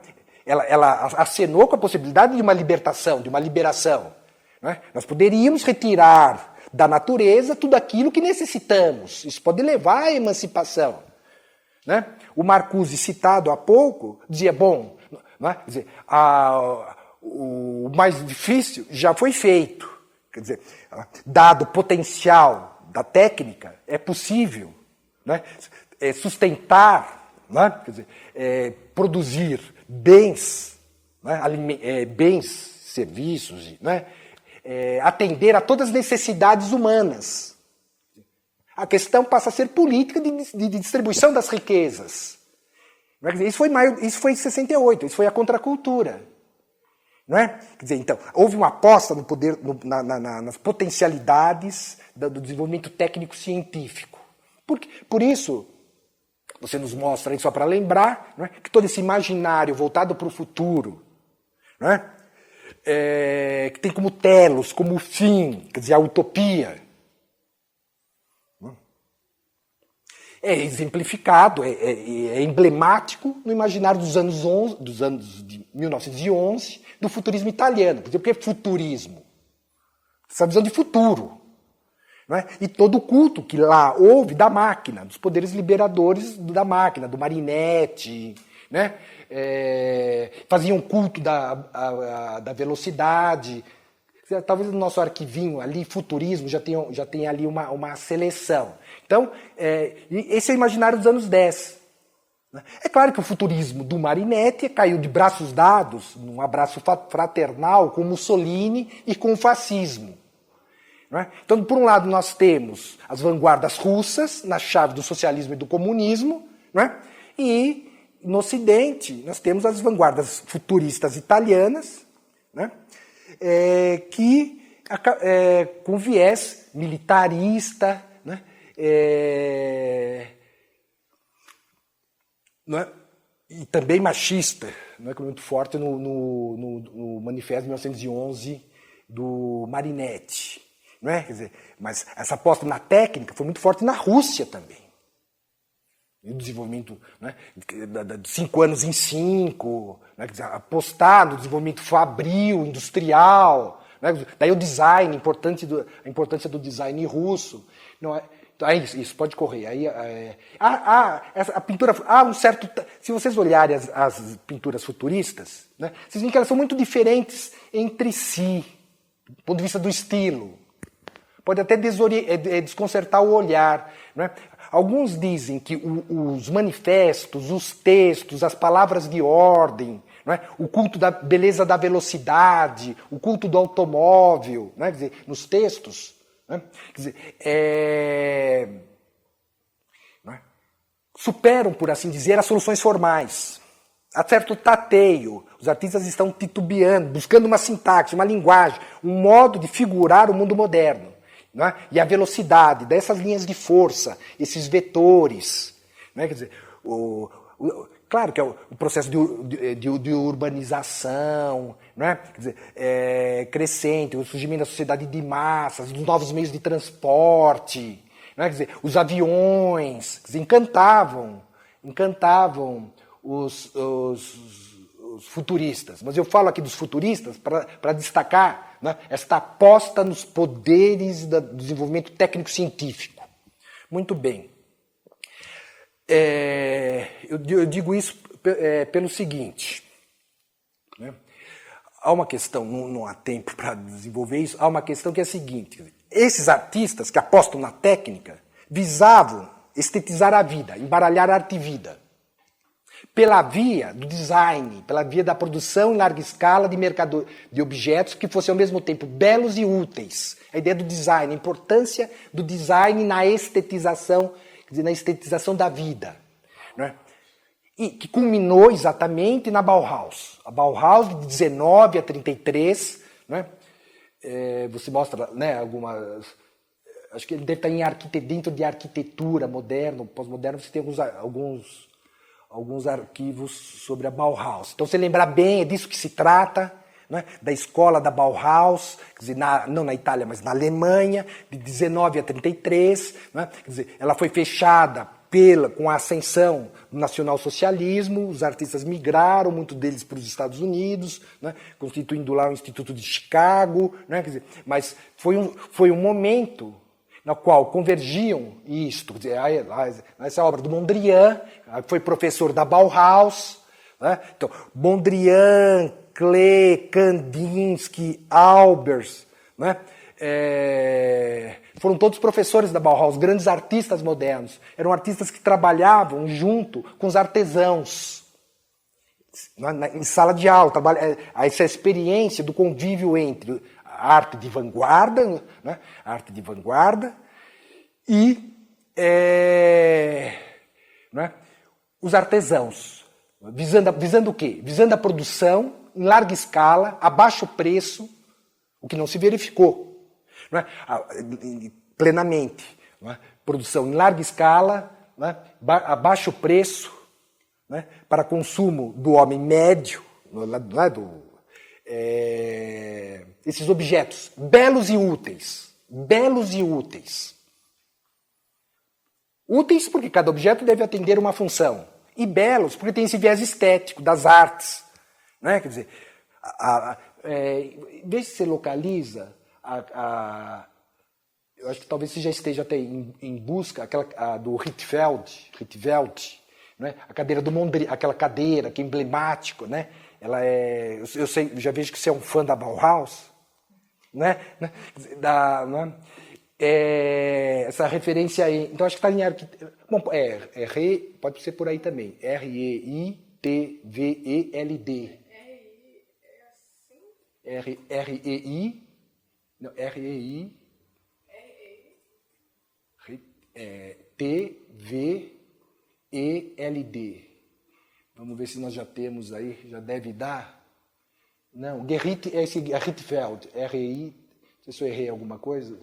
Ela acenou com a possibilidade de uma libertação, de uma liberação. Né? Nós poderíamos retirar da natureza tudo aquilo que necessitamos. Isso pode levar à emancipação. Né? O Marcuse, citado há pouco, dizia, bom, né? Quer dizer, o mais difícil já foi feito. Quer dizer, dado o potencial da técnica, é possível, né, sustentar, né, quer dizer, produzir bens, né, bens, serviços, né, atender a todas as necessidades humanas. A questão passa a ser política de distribuição das riquezas. Quer dizer, isso foi em 68, isso foi a contracultura. Não é? Quer dizer, então, houve uma aposta no poder, nas potencialidades do desenvolvimento técnico-científico. Por isso, você nos mostra aí, só para lembrar, não é, que todo esse imaginário voltado para o futuro, não é? Que tem como telos, como fim, quer dizer, a utopia, é exemplificado, é emblemático no imaginário dos anos de 1911, do futurismo italiano. Por exemplo, o que é futurismo? Essa visão de futuro. Não é? E todo o culto que lá houve da máquina, dos poderes liberadores da máquina, do Marinetti, né? Faziam culto da velocidade. Talvez no nosso arquivinho ali, futurismo, já tem ali uma seleção. Então, esse é o imaginário dos anos 10. É claro que o futurismo do Marinetti caiu de braços dados, num abraço fraternal, com Mussolini e com o fascismo. Não é? Então, por um lado, nós temos as vanguardas russas, na chave do socialismo e do comunismo, não é? E no Ocidente, nós temos as vanguardas futuristas italianas, né? Com viés militarista, né? Não é? E também machista, não é? Muito forte no Manifesto de 1911 do Marinetti. Não é? Quer dizer, mas essa aposta na técnica foi muito forte na Rússia também. E o desenvolvimento, né, de 5 anos em 5, né, quer dizer, apostar no desenvolvimento fabril, industrial, né, daí o design, a importância do design russo. Não é, isso pode correr. Aí, a pintura, se vocês olharem as pinturas futuristas, né, vocês veem que elas são muito diferentes entre si, do ponto de vista do estilo. Pode até desconcertar o olhar. Não é? Alguns dizem que os manifestos, os textos, as palavras de ordem, não é? O culto da beleza da velocidade, o culto do automóvel, não é? Quer dizer, nos textos, não é? Quer dizer, não é? Superam, por assim dizer, as soluções formais. Há certo tateio. Os artistas estão titubeando, buscando uma sintaxe, uma linguagem, um modo de figurar o mundo moderno. Não é? E a velocidade dessas linhas de força, esses vetores. Não é? Quer dizer, claro que é o processo de urbanização, não é? Quer dizer, crescente, o surgimento da sociedade de massas, dos novos meios de transporte, não é? Quer dizer, os aviões, quer dizer, encantavam os futuristas. Mas eu falo aqui dos futuristas para destacar, né, esta aposta nos poderes do desenvolvimento técnico-científico. Muito bem. Eu digo isso pelo seguinte. Né? Há uma questão, não há tempo para desenvolver isso, há uma questão que é a seguinte. Esses artistas que apostam na técnica visavam estetizar a vida, embaralhar a arte e vida. Pela via do design, pela via da produção em larga escala de objetos que fossem ao mesmo tempo belos e úteis. A ideia do design, a importância do design na estetização, quer dizer, na estetização da vida. Né? E que culminou exatamente na Bauhaus. A Bauhaus, de 19 a 33, né? Você mostra, né, algumas... Acho que ele deve estar dentro de arquitetura moderna, pós-moderna, você tem alguns arquivos sobre a Bauhaus. Então, você lembrar bem, é disso que se trata, né? Da escola da Bauhaus, quer dizer, não na Itália, mas na Alemanha, de 19 a 33. Né? Quer dizer, ela foi fechada com a ascensão do nacionalsocialismo, os artistas migraram, muitos deles para os Estados Unidos, né? Constituindo lá o Instituto de Chicago. Né? Quer dizer, mas foi um momento na qual convergiam isto, essa obra do Mondrian, que foi professor da Bauhaus, né? Então, Mondrian, Klee, Kandinsky, Albers, né? Foram todos professores da Bauhaus, grandes artistas modernos. Eram artistas que trabalhavam junto com os artesãos, em sala de aula, essa experiência do convívio entre a arte de vanguarda, né? A arte de vanguarda e né? Os artesãos, visando o quê? Visando a produção em larga escala, a baixo preço, o que não se verificou, não é? Plenamente. Não é? Produção em larga escala, não é? A baixo preço, não é? Para consumo do homem médio, não é? Esses objetos belos e úteis. Úteis porque cada objeto deve atender uma função. E belos porque tem esse viés estético das artes. Né? Quer dizer, desde que você localiza, eu acho que talvez você já esteja até em busca, aquela do Rietveld, né? A cadeira do Mondrian, aquela cadeira que é emblemático, né? Ela eu sei, já vejo que você é um fã da Bauhaus, né? Essa referência aí, então acho que está em arquitetura. Bom, pode ser por aí também. R-E-I-T-V-E-L-D. R-E-I. Não, R-E-I. T-V-E-L-D. Vamos ver se nós já temos aí, já deve dar. Não, Gerrit é esse Rietveld. R-E-I. Não sei se eu errei alguma coisa.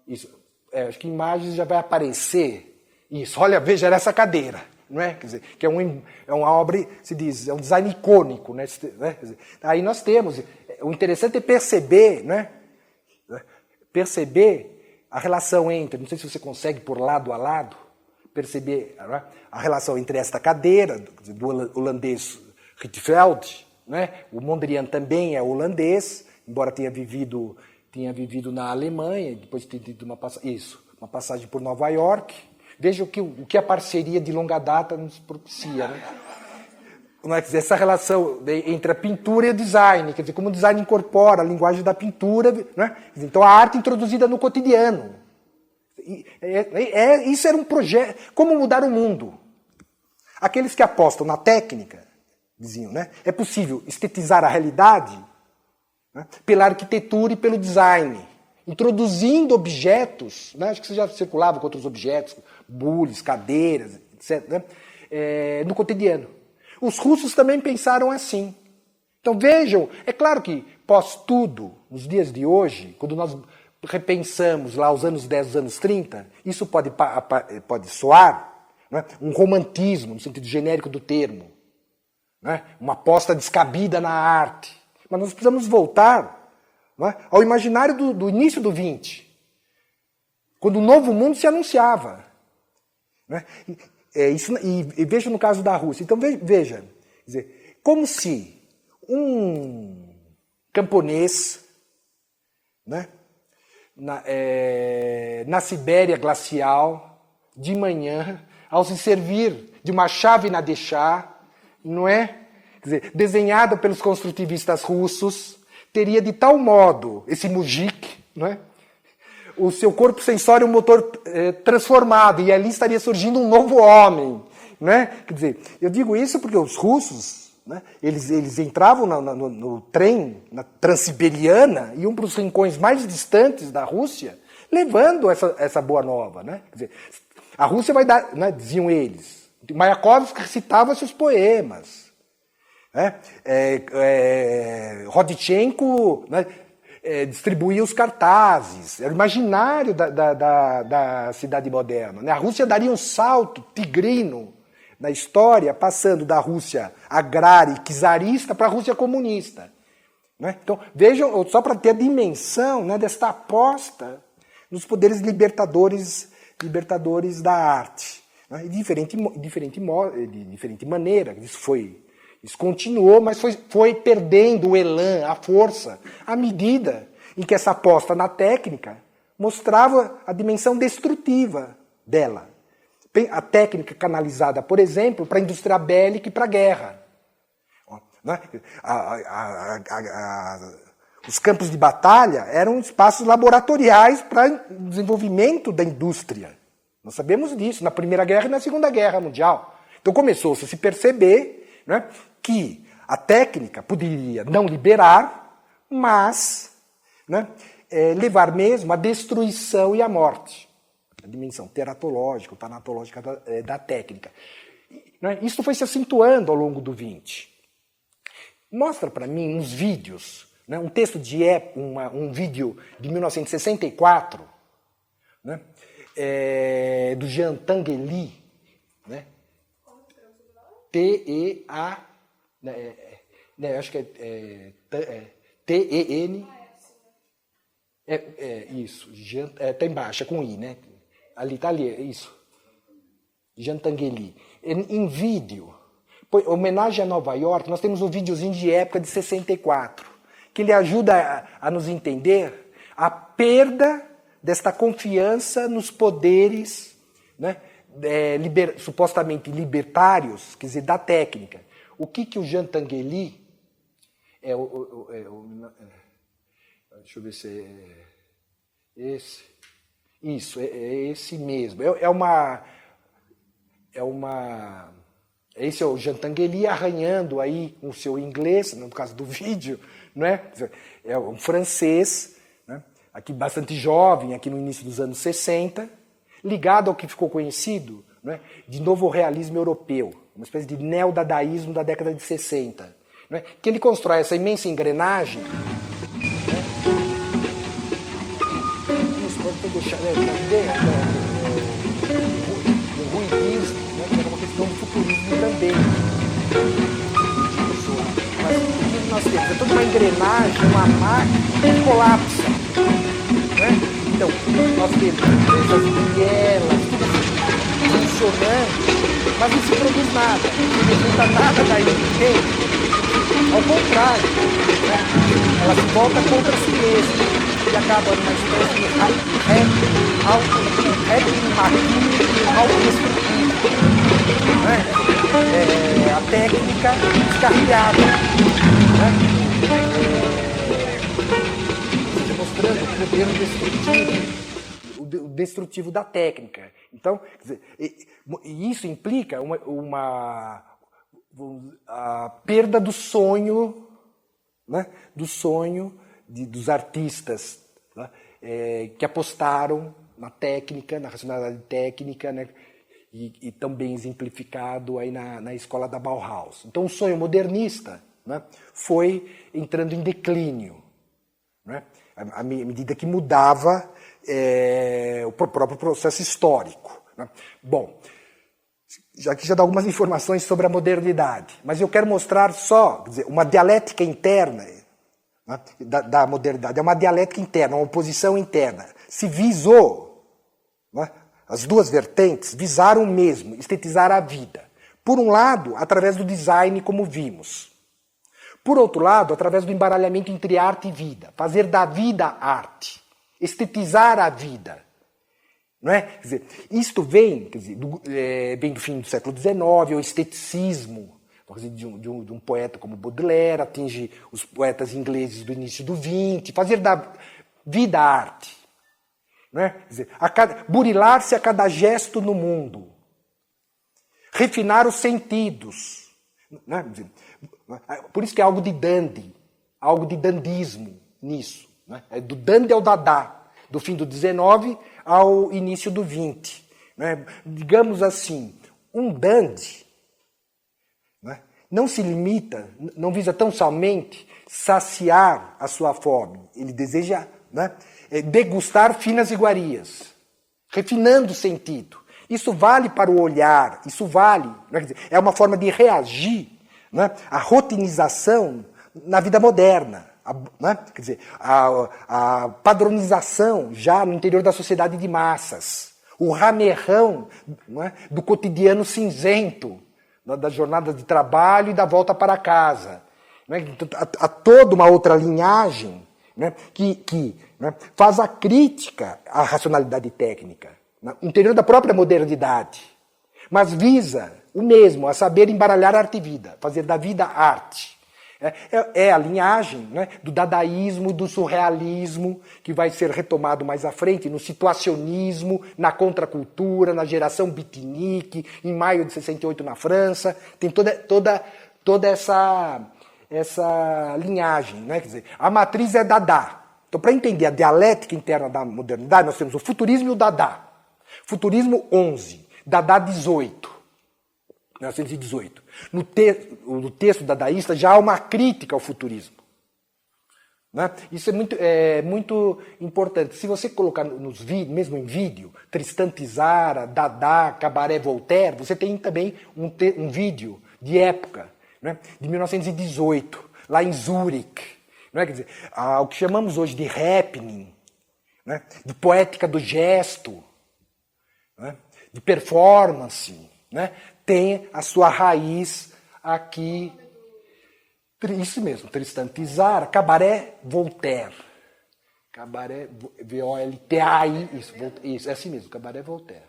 Isso. Acho que imagens já vai aparecer. Isso, olha, veja, era essa cadeira. Não é? Quer dizer, que é uma obra, se diz, é um design icônico. Né? Quer dizer, aí nós temos. O interessante é perceber, né? Perceber a relação entre, não sei se você consegue por lado a lado, perceber, né, a relação entre esta cadeira, do holandês Rietveld, né? O Mondrian também é holandês, embora tenha vivido na Alemanha, depois tenha tido uma passagem por Nova York. Veja o que a parceria de longa data nos propicia. Né? Essa relação entre a pintura e o design, quer dizer, como o design incorpora a linguagem da pintura. Né? Então, a arte introduzida no cotidiano. Isso era um projeto. Como mudar o mundo? Aqueles que apostam na técnica, diziam, né? É possível estetizar a realidade, né, pela arquitetura e pelo design, introduzindo objetos, né, acho que você já circulava com outros objetos, bules, cadeiras, etc., né, no cotidiano. Os russos também pensaram assim. Então vejam, é claro que pós tudo, nos dias de hoje, quando nós repensamos lá os anos 10, os anos 30, isso pode soar, né, um romantismo, no sentido genérico do termo, né, uma aposta descabida na arte. Mas nós precisamos voltar, né, ao imaginário do início do 20, quando o novo mundo se anunciava. Né? E veja no caso da Rússia. Então veja, quer dizer, como se um camponês, né, na Sibéria glacial, de manhã, ao se servir de uma chave na deixá, não é? Quer dizer, desenhada pelos construtivistas russos, teria de tal modo esse mujik, não é? O seu corpo sensório motor transformado, e ali estaria surgindo um novo homem. Né? Quer dizer, eu digo isso porque os russos, né, eles entravam no trem, na Transiberiana, iam para os rincões mais distantes da Rússia, levando essa boa nova. Né? Quer dizer, a Rússia vai dar, né, diziam eles. Mayakovsky recitava seus poemas. Né? Rodchenko, né, distribuía os cartazes, era o imaginário da cidade moderna. Né? A Rússia daria um salto tigrino na história, passando da Rússia agrária e czarista para a Rússia comunista. Né? Então, vejam, só para ter a dimensão, né, desta aposta nos poderes libertadores da arte. Né? De diferente maneira, isso continuou, mas foi perdendo o elan, a força, à medida em que essa aposta na técnica mostrava a dimensão destrutiva dela. A técnica canalizada, por exemplo, para a indústria bélica e para a guerra. Os campos de batalha eram espaços laboratoriais para o desenvolvimento da indústria. Nós sabemos disso na Primeira Guerra e na Segunda Guerra Mundial. Então começou-se a se perceber, né, que a técnica poderia não liberar, mas, né, levar mesmo à destruição e à morte. A dimensão teratológica, tanatológica da técnica. Né, isso foi se acentuando ao longo do 20. Mostra para mim uns vídeos, né, um texto um vídeo de 1964, né, do Jean Tinguely, né, T-E-A, acho que T-E-N. Isso, está embaixo, é com I, né? Ali, isso. Jean Tinguely, em vídeo. Homenagem a Nova York, nós temos um videozinho de época de 64, que ele ajuda a nos entender a perda desta confiança nos poderes, né, supostamente libertários, quer dizer, da técnica. O que o Jean Tinguely deixa eu ver se é esse. Isso, é esse mesmo. Esse é o Jean Tinguely arranhando aí com o seu inglês, no caso do vídeo, não é? É um francês, né? Aqui bastante jovem, aqui no início dos anos 60, ligado ao que ficou conhecido, né, de novo realismo europeu, uma espécie de neodadaísmo da década de 60, né, que ele constrói essa imensa engrenagem. Isso pode deixar o ruidismo, né, que era uma questão do futurismo também. Mas o que nós temos? É toda uma engrenagem, uma máquina que colapsa. Né? Então, nós temos essas bielas, tudo funcionando, mas não se produz nada, não resulta nada daí, entende? Ao contrário, né? Ela se volta contra si mesma e acaba numa espécie de rap maquinho autodestrutivo. Né? A técnica descarrilhada. Né? Mostrando o poder destrutivo, o destrutivo da técnica. Então, quer dizer, isso implica a perda do sonho, né, dos artistas, né, que apostaram na técnica, na racionalidade técnica, né, e também exemplificado aí na escola da Bauhaus. Então, o sonho modernista, né, foi entrando em declínio, né, à medida que mudava o próprio processo histórico. Né? Bom, aqui já dá algumas informações sobre a modernidade, mas eu quero mostrar só, quer dizer, uma dialética interna, né, da modernidade. É uma dialética interna, uma oposição interna. Se visou, né, as duas vertentes visaram o mesmo, estetizar a vida. Por um lado, através do design, como vimos. Por outro lado, através do embaralhamento entre arte e vida. Fazer da vida arte. Estetizar a vida. Não é? Quer dizer, isto vem, vem do fim do século XIX, o esteticismo de um poeta como Baudelaire, atinge os poetas ingleses do início do XX. Fazer da vida arte. Não é? Quer dizer, burilar-se a cada gesto no mundo. Refinar os sentidos. Não é? Quer dizer, por isso que é algo de dandy, algo de dandismo nisso. Né? É do dandy ao dada, do fim do 19 ao início do 20. Né? Digamos assim, um dandy, né, não se limita, não visa tão somente saciar a sua fome. Ele deseja, né, degustar finas iguarias, refinando o sentido. Isso vale para o olhar, isso vale, né, quer dizer, é uma forma de reagir, né, à rotinização na vida moderna, né, quer dizer, a padronização já no interior da sociedade de massas, o ramerrão, né, do cotidiano cinzento, né, das jornadas de trabalho e da volta para casa. Né, há toda uma outra linhagem, né, que né, faz a crítica à racionalidade técnica, no interior da própria modernidade, mas visa o mesmo, a saber embaralhar arte e vida, fazer da vida arte. É a linhagem, né, do dadaísmo, do surrealismo, que vai ser retomado mais à frente, no situacionismo, na contracultura, na geração beatnik, em maio de 68 na França. Tem toda essa linhagem. Né? Quer dizer, a matriz é Dada. Então, para entender a dialética interna da modernidade, nós temos o futurismo e o Dada. Futurismo 11, Dada 18. 1918. No texto dadaísta já há uma crítica ao futurismo. Né? Isso é muito importante. Se você colocar nos vídeos, mesmo em vídeo, Tristan Tzara, Dada, Cabaret Voltaire, você tem também um vídeo de época, né? De 1918, lá em Zurique. Né? Quer dizer, o que chamamos hoje de happening, né? De poética do gesto, né? de performance, né, tem a sua raiz aqui. Isso mesmo, Tristan Tzara, Cabaret Voltaire. Cabaret, V-O-L-T-A-I, isso, é assim mesmo, Cabaret Voltaire.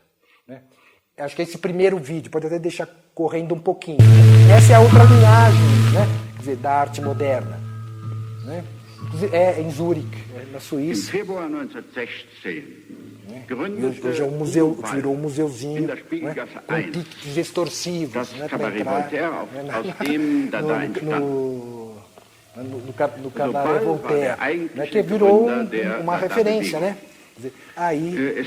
Né? Acho que esse primeiro vídeo, pode até deixar correndo um pouquinho. Essa é a outra linhagem, né, quer dizer, da arte moderna. Né? É em Zurique, na Suíça. Em Februar 1916, hoje é um museu, virou um museuzinho, né, com tickets extorsivos, né, para entrar no Cabaret Voltaire, né, que virou uma referência, né? Quer dizer, aí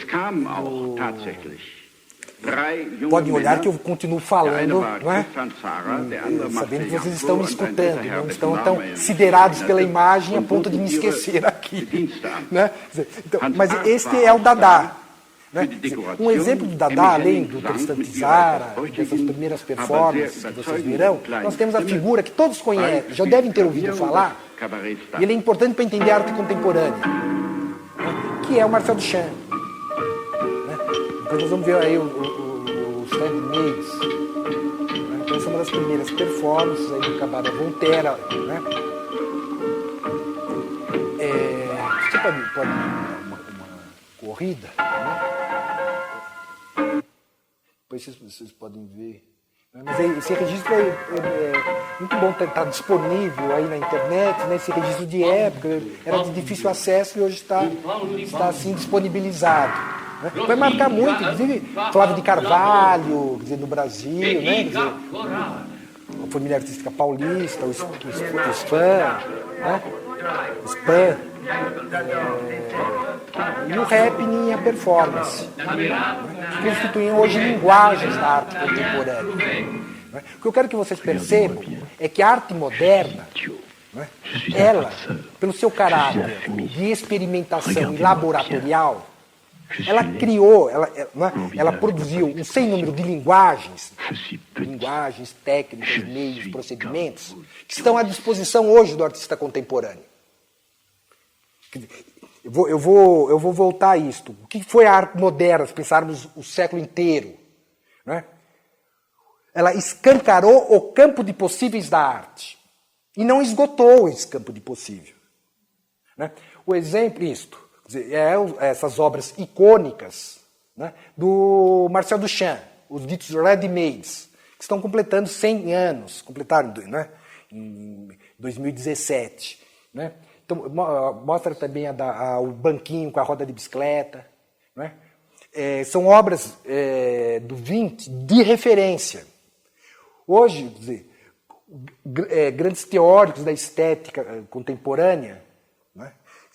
podem olhar que eu continuo falando, não é? Sabendo que vocês estão me escutando, não estão tão siderados pela imagem a ponto de me esquecer aqui. Né? Então, mas este é o Dada. Né? Um exemplo do Dada, além do Tristan Tzara, dessas primeiras performances que vocês verão, nós temos a figura que todos conhecem, já devem ter ouvido falar, e ele é importante para entender a arte contemporânea, né? Que é o Marcel Duchamp. Depois nós vamos ver aí os handmaids. Né? Então essa é uma das primeiras performances aí do Cabaret Voltaire. Né? Você pode uma corrida, né? Depois vocês podem ver. Mas esse registro é muito bom estar disponível aí na internet, né? Esse registro de época era de difícil acesso e hoje está assim disponibilizado. Né? Vai marcar muito, inclusive Flávio de Carvalho, quer dizer, no Brasil, né? Quer dizer, a família artística paulista, o Spam, né? O Spam, e o happening e a performance, né? Que constituem hoje linguagens da arte contemporânea. Né? O que eu quero que vocês percebam é que a arte moderna, né, ela, pelo seu caráter de experimentação e laboratorial, ela criou, ela produziu um sem número de linguagens, técnicas, meios, procedimentos, que estão à disposição hoje do artista contemporâneo. Eu vou voltar a isto. O que foi a arte moderna, se pensarmos o século inteiro? Né? Ela escancarou o campo de possíveis da arte e não esgotou esse campo de possível. Né? O exemplo, isto. Essas obras icônicas, né, do Marcel Duchamp, os ditos ready-mades, que estão completando 100 anos, completaram, né, em 2017. Né? Então, mostra também o banquinho com a roda de bicicleta. Né? São obras do 20 de referência. Hoje, quer dizer, grandes teóricos da estética contemporânea, né,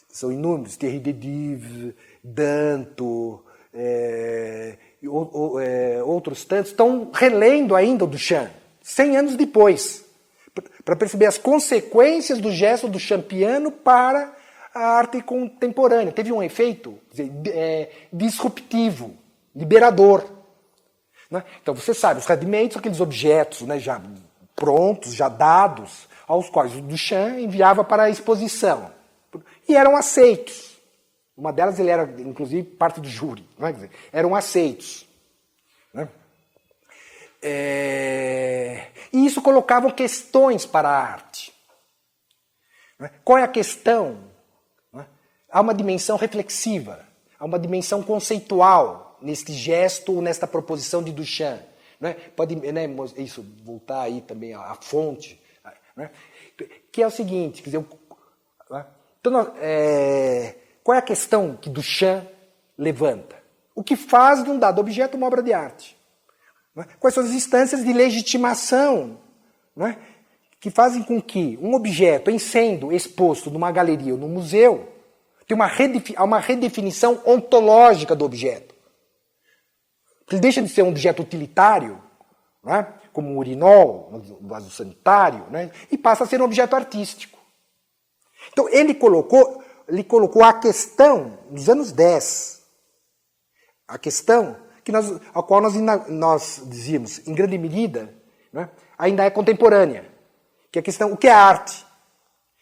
são inúmeros, Thierry Dedive, Danto, outros tantos, estão relendo ainda o Duchamp, 100 anos depois, para perceber as consequências do gesto duchampiano para a arte contemporânea. Teve um efeito disruptivo, liberador. Né? Então você sabe, os ready-made são aqueles objetos, né, já prontos, já dados, aos quais o Duchamp enviava para a exposição. E eram aceitos. Uma delas ele era, inclusive, parte do júri. Não é? Quer dizer, eram aceitos. Né? E isso colocava questões para a arte. Né? Qual é a questão? Né? Há uma dimensão reflexiva, há uma dimensão conceitual neste gesto, nesta proposição de Duchamp. Né? Pode, né, isso, voltar aí também à fonte. Né? Que é o seguinte, quer dizer, então, qual é a questão que Duchamp levanta? O que faz de um dado objeto uma obra de arte? Né? Quais são as instâncias de legitimação, né, que fazem com que um objeto, em sendo exposto numa galeria ou num museu, tenha uma redefinição ontológica do objeto? Ele deixa de ser um objeto utilitário, né, como um urinol, um vaso sanitário, né, e passa a ser um objeto artístico. Então, ele colocou a questão, nos anos 10, a questão a qual nós dizíamos, em grande medida, né, ainda é contemporânea, que é a questão, o que é arte?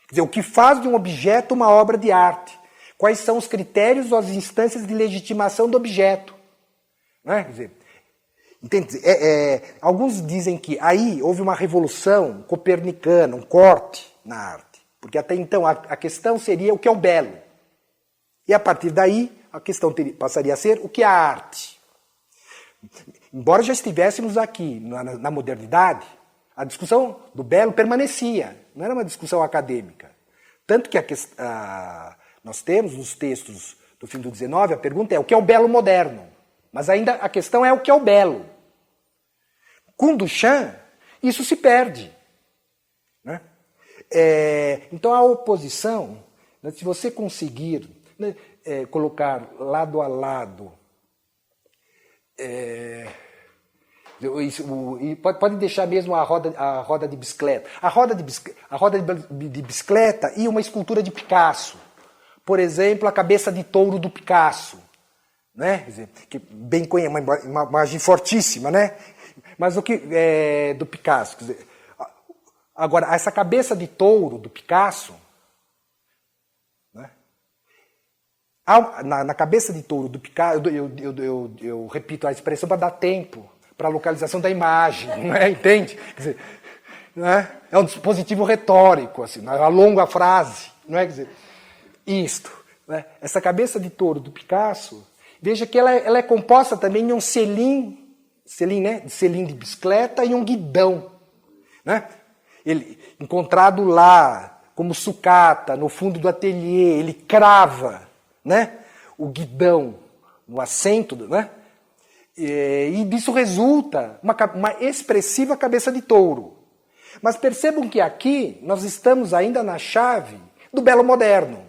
Quer dizer, o que faz de um objeto uma obra de arte? Quais são os critérios ou as instâncias de legitimação do objeto? Né? Quer dizer, Entende? Alguns dizem que aí houve uma revolução copernicana, um corte na arte. Porque até então a questão seria o que é o belo. E a partir daí a questão passaria a ser o que é a arte. Embora já estivéssemos aqui na modernidade, a discussão do belo permanecia. Não era uma discussão acadêmica. Tanto que nós temos nos textos do fim do XIX, a pergunta é o que é o belo moderno. Mas ainda a questão é o que é o belo. Com Duchamp, isso se perde. Né? Então a oposição, né, se você conseguir colocar lado a lado, pode deixar mesmo a roda de bicicleta. A roda de bicicleta e uma escultura de Picasso. Por exemplo, a cabeça de touro do Picasso. Né? Quer dizer, que bem conhece, uma imagem fortíssima, né? Mas o que do Picasso? Quer dizer, agora, essa cabeça de touro do Picasso, né? Na cabeça de touro do Picasso, eu repito a expressão para dar tempo para a localização da imagem, não é? Entende? Quer dizer, não é? É um dispositivo retórico, assim, alongo a frase, não é? Quer dizer, isto, né? Essa cabeça de touro do Picasso, veja que ela é composta também de um selim, né? Selim de bicicleta e um guidão, né? Ele, encontrado lá como sucata no fundo do ateliê, ele crava, né? O guidão no assento, né? E disso resulta uma expressiva cabeça de touro. Mas percebam que aqui nós estamos ainda na chave do belo moderno,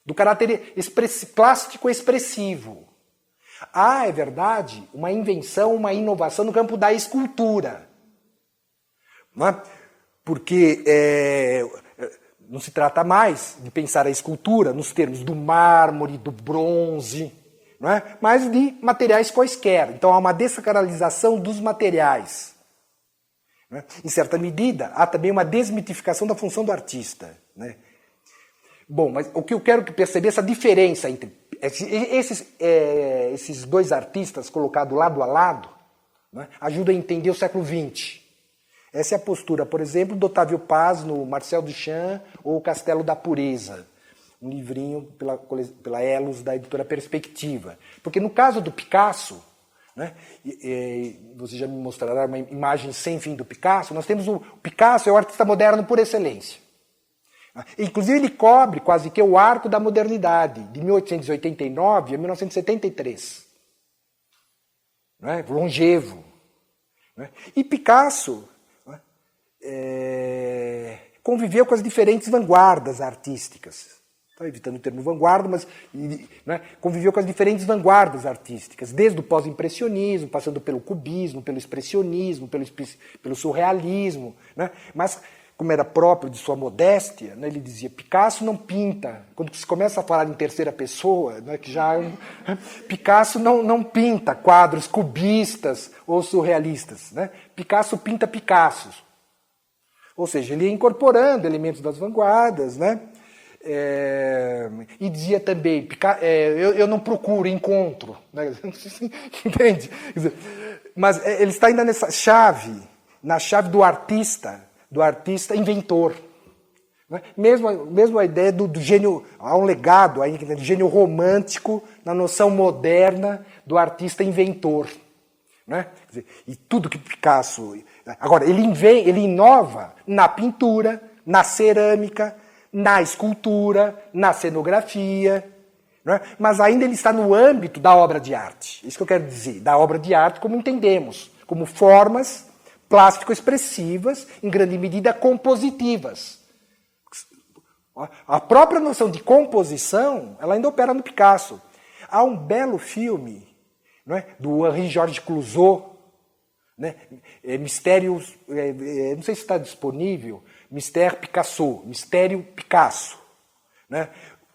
do caráter plástico expressivo. É verdade, uma invenção, uma inovação no campo da escultura. Não é? Porque não se trata mais de pensar a escultura nos termos do mármore, do bronze, não é? Mas de materiais quaisquer. Então há uma desacralização dos materiais. Não é? Em certa medida, há também uma desmitificação da função do artista. Né? Bom, mas o que eu quero perceber é essa diferença entre esses dois artistas colocados lado a lado, né, ajuda a entender o século XX. Essa é a postura, por exemplo, do Otávio Paz no Marcel Duchamp ou O Castelo da Pureza, um livrinho pela Elos da editora Perspectiva. Porque no caso do Picasso, né, você já me mostrará uma imagem sem fim do Picasso, nós temos o Picasso é o artista moderno por excelência. Inclusive ele cobre quase que o arco da modernidade, de 1889 a 1973. Né? Longevo. Né? E Picasso conviveu com as diferentes vanguardas artísticas. Estou evitando o termo vanguarda, mas né, conviveu com as diferentes vanguardas artísticas, desde o pós-impressionismo, passando pelo cubismo, pelo expressionismo, pelo surrealismo. Né? Mas como era próprio de sua modéstia, né, ele dizia, Picasso não pinta. Quando se começa a falar em terceira pessoa, né, que já Picasso não pinta quadros cubistas ou surrealistas. Né? Picasso pinta Picassos. Ou seja, ele ia incorporando elementos das vanguardas. Né? E dizia também, eu não procuro, encontro. Né? Entende? Mas ele está ainda nessa chave, na chave do artista inventor. Né? Mesmo a ideia do gênio, há um legado aí, do gênio romântico na noção moderna do artista inventor. Né? Quer dizer, e tudo que Picasso... Agora, ele inova na pintura, na cerâmica, na escultura, na cenografia, né? Mas ainda ele está no âmbito da obra de arte. Isso que eu quero dizer, da obra de arte como entendemos, como formas plástico-expressivas, em grande medida compositivas. A própria noção de composição, ela ainda opera no Picasso. Há um belo filme, não é, do Henri-Georges Clouzot, né, Mistérios, não sei se está disponível, Mystère Picasso, Mistério Picasso. Né?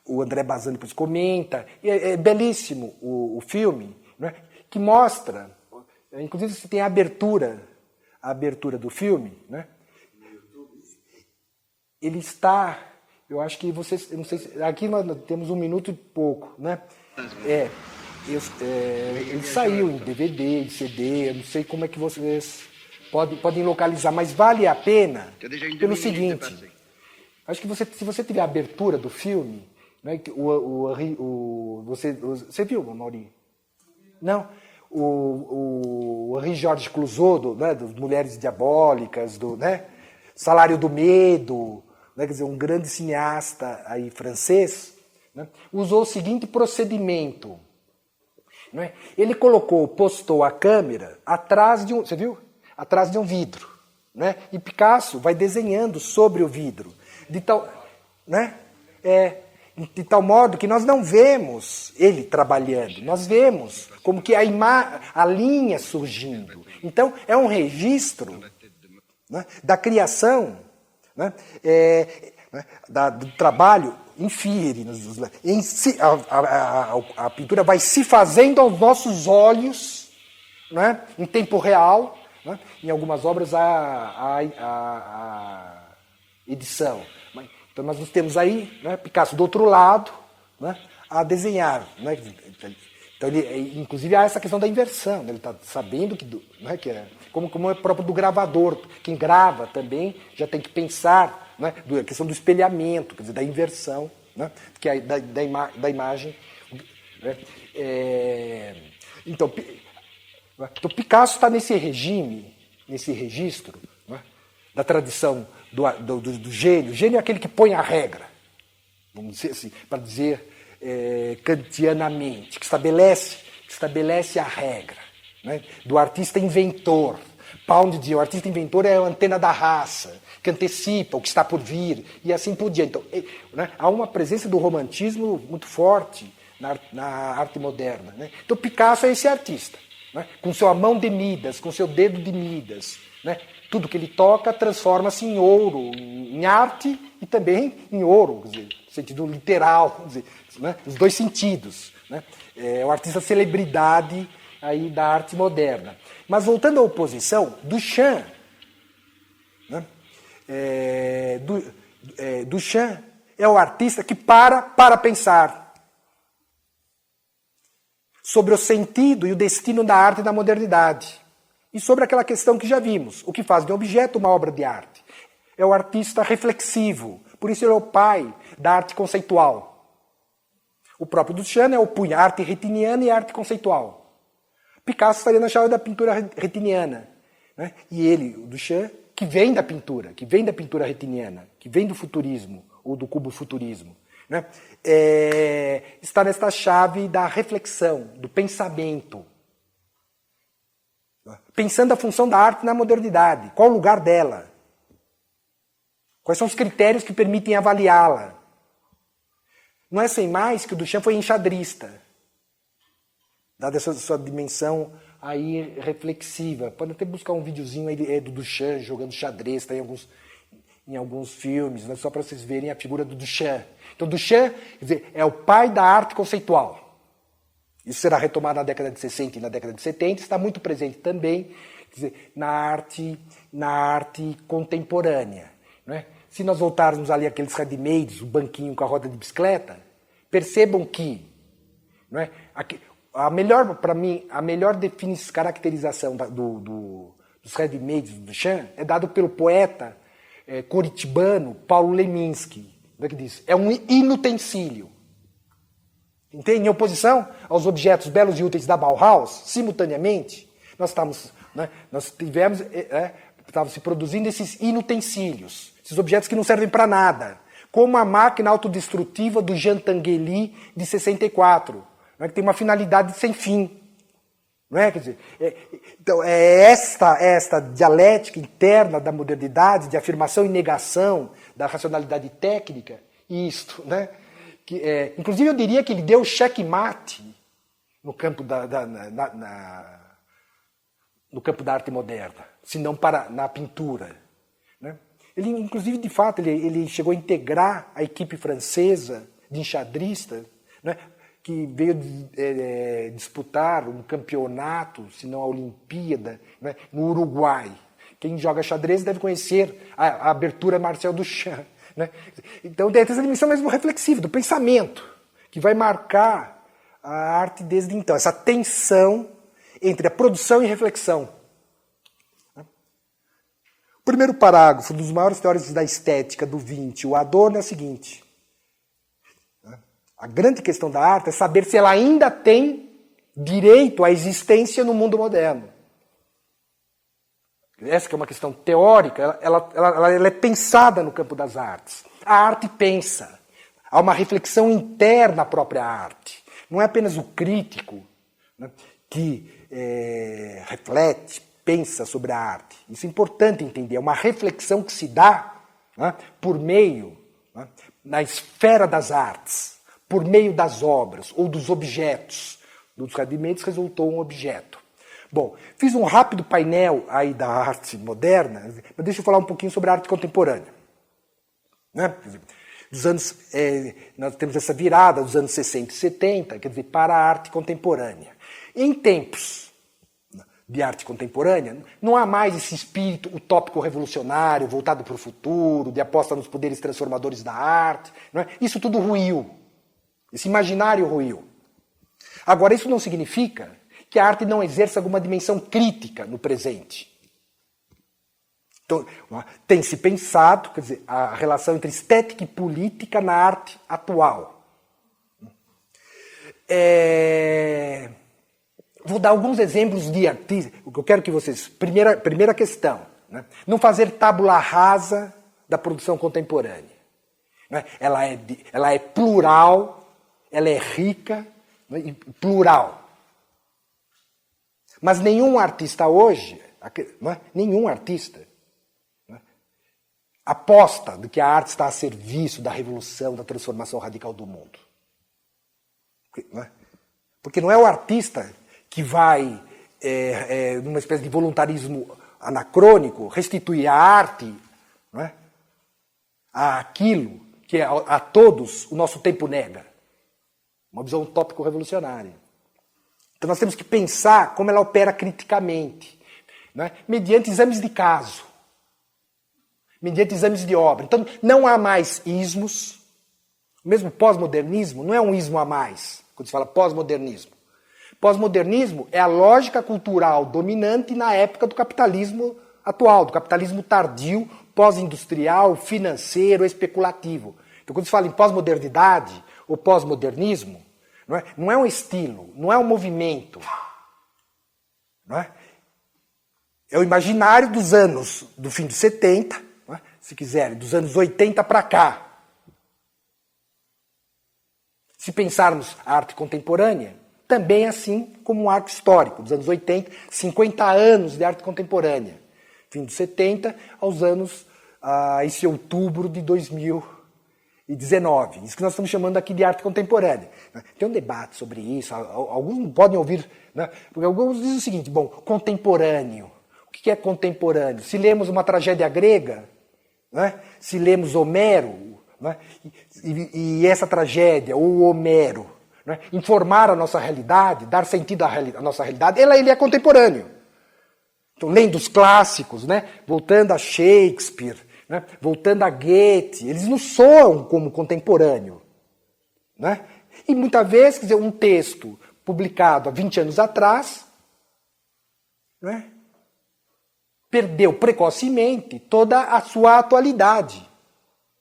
O André Bazin depois comenta, é belíssimo o filme, né, que mostra, inclusive você tem a abertura do filme, né? Ele está, eu acho que vocês, eu não sei se, aqui nós temos 1 minuto e pouco, né? Ele saiu em DVD, em CD, eu não sei como é que vocês podem localizar, mas vale a pena pelo seguinte, acho que se você tiver a abertura do filme, né, você viu, Mauri? Não? O Henri Georges Clouzot, né, das Mulheres Diabólicas, né, Salário do Medo, né, quer dizer, um grande cineasta aí francês, né, usou o seguinte procedimento. Né? Ele postou a câmera atrás de você viu? Atrás de um vidro. Né? E Picasso vai desenhando sobre o vidro. De tal, né? De tal modo que nós não vemos ele trabalhando, nós vemos como que a linha surgindo. Então, é um registro, né, da criação, né, do trabalho infire. A pintura vai se fazendo aos nossos olhos, né, em tempo real. Né, em algumas obras a edição. Então nós temos aí, né, Picasso do outro lado, né, a desenhar. Né, então inclusive há essa questão da inversão. Né, ele está sabendo né, que é como é próprio do gravador. Quem grava também já tem que pensar, né, a questão do espelhamento, quer dizer, da inversão, né, que é da imagem. Né, então Picasso está nesse regime, nesse registro, né, da tradição do gênio. O gênio é aquele que põe a regra, vamos dizer assim, para dizer kantianamente, que estabelece a regra. Né, do artista inventor. Pound dizia, o artista inventor é a antena da raça, que antecipa o que está por vir, e assim por diante. Então, né, há uma presença do romantismo muito forte na arte moderna. Né? Então Picasso é esse artista. Né? Com sua mão de Midas, com seu dedo de Midas. Né? Tudo que ele toca transforma-se em ouro, em arte e também em ouro, quer dizer, no sentido literal, quer dizer, né? Os dois sentidos. Né? É o artista celebridade aí da arte moderna. Mas voltando à oposição, Duchamp, né? Duchamp é o artista que para pensar sobre o sentido e o destino da arte da modernidade. E sobre aquela questão que já vimos, o que faz de um objeto uma obra de arte. É o artista reflexivo, por isso ele é o pai da arte conceitual. O próprio Duchamp opunha arte retiniana e arte conceitual. Picasso estaria na chave da pintura retiniana. Né? E ele, o Duchamp, que vem da pintura retiniana, que vem do futurismo, ou do cubo-futurismo. Né? Está nesta chave da reflexão, do pensamento. Pensando a função da arte na modernidade. Qual o lugar dela? Quais são os critérios que permitem avaliá-la? Não é sem mais que o Duchamp foi enxadrista. Dada essa sua dimensão aí reflexiva. Pode até buscar um videozinho aí do Duchamp jogando xadrez, tá em alguns filmes, né, só para vocês verem a figura do Duchamp. Então, Duchamp, quer dizer, é o pai da arte conceitual. Isso será retomado na década de 60 e na década de 70, está muito presente também, quer dizer, na arte contemporânea. Né? Se nós voltarmos ali àqueles ready-mades, o banquinho com a roda de bicicleta, percebam que, não é, para mim, a melhor caracterização dos ready-mades do Duchamp é dado pelo poeta curitibano Paulo Leminski, que diz, é um inutensílio. Entende? Em oposição aos objetos belos e úteis da Bauhaus, simultaneamente, estávamos se produzindo esses inutensílios, esses objetos que não servem para nada, como a máquina autodestrutiva do Jean Tinguely de 64, que tem uma finalidade sem fim. Não é? Quer dizer, então, esta dialética interna da modernidade, de afirmação e negação da racionalidade técnica, isto, né? Inclusive eu diria que ele deu checkmate no campo no campo da arte moderna, se não na pintura. Né? Ele, inclusive, de fato, ele chegou a integrar a equipe francesa de enxadristas, né, que veio disputar um campeonato, se não a Olimpíada, né, no Uruguai. Quem joga xadrez deve conhecer a abertura Marcel Duchamp. Né? Então tem essa dimensão mesmo reflexiva, do pensamento, que vai marcar a arte desde então, essa tensão entre a produção e reflexão. O primeiro parágrafo dos maiores teóricos da estética do XX, o Adorno, é o seguinte: a grande questão da arte é saber se ela ainda tem direito à existência no mundo moderno. Essa que é uma questão teórica, ela é pensada no campo das artes. A arte pensa. Há uma reflexão interna à própria arte. Não é apenas o crítico, né, que reflete, pensa sobre a arte. Isso é importante entender. É uma reflexão que se dá, né, por meio, né, na esfera das artes, por meio das obras ou dos objetos. Dos fragmentos resultou um objeto. Bom, fiz um rápido painel aí da arte moderna, mas deixa eu falar um pouquinho sobre a arte contemporânea. Né? Nós temos essa virada dos anos 60 e 70, quer dizer, para a arte contemporânea. Em tempos de arte contemporânea, não há mais esse espírito utópico revolucionário, voltado para o futuro, de aposta nos poderes transformadores da arte. Não é? Isso tudo ruiu. Esse imaginário ruiu. Agora, isso não significa que a arte não exerça alguma dimensão crítica no presente. Então, tem se pensado, quer dizer, a relação entre estética e política na arte atual. Vou dar alguns exemplos de artistas. O que eu quero que vocês... Primeira questão. Né? Não fazer tábula rasa da produção contemporânea. Né? Ela é plural, ela é rica, né? E plural. Mas nenhum artista hoje, não é? Nenhum artista, não é? Aposta de que a arte está a serviço da revolução, da transformação radical do mundo. Não é? Porque não é o artista que vai, numa espécie de voluntarismo anacrônico, restituir a arte, não é? Àquilo que a todos o nosso tempo nega. Uma visão utópico-revolucionária. Então nós temos que pensar como ela opera criticamente, né? Mediante exames de caso, mediante exames de obra. Então não há mais ismos, mesmo pós-modernismo não é um ismo a mais, quando se fala pós-modernismo. Pós-modernismo é a lógica cultural dominante na época do capitalismo atual, do capitalismo tardio, pós-industrial, financeiro, especulativo. Então quando se fala em pós-modernidade ou pós-modernismo, não é um estilo, não é um movimento. Não é? É o imaginário dos anos do fim dos 70, não é? Se quiserem, dos anos 80 para cá. Se pensarmos a arte contemporânea, também assim como um arco histórico, dos anos 80, 50 anos de arte contemporânea. Fim dos 70 aos anos, esse outubro de 2019. Isso que nós estamos chamando aqui de arte contemporânea. Tem um debate sobre isso, alguns podem ouvir, né? Porque alguns dizem o seguinte: bom, contemporâneo. O que é contemporâneo? Se lemos uma tragédia grega, né? Se lemos Homero, né? E essa tragédia, ou Homero, né? Informar a nossa realidade, dar sentido à nossa realidade, ele é contemporâneo. Então, lendo os clássicos, né? Voltando a Shakespeare, né? Voltando a Goethe, eles não soam como contemporâneo. Né? E muitas vezes, quer dizer, um texto publicado há 20 anos atrás, né? Perdeu precocemente toda a sua atualidade.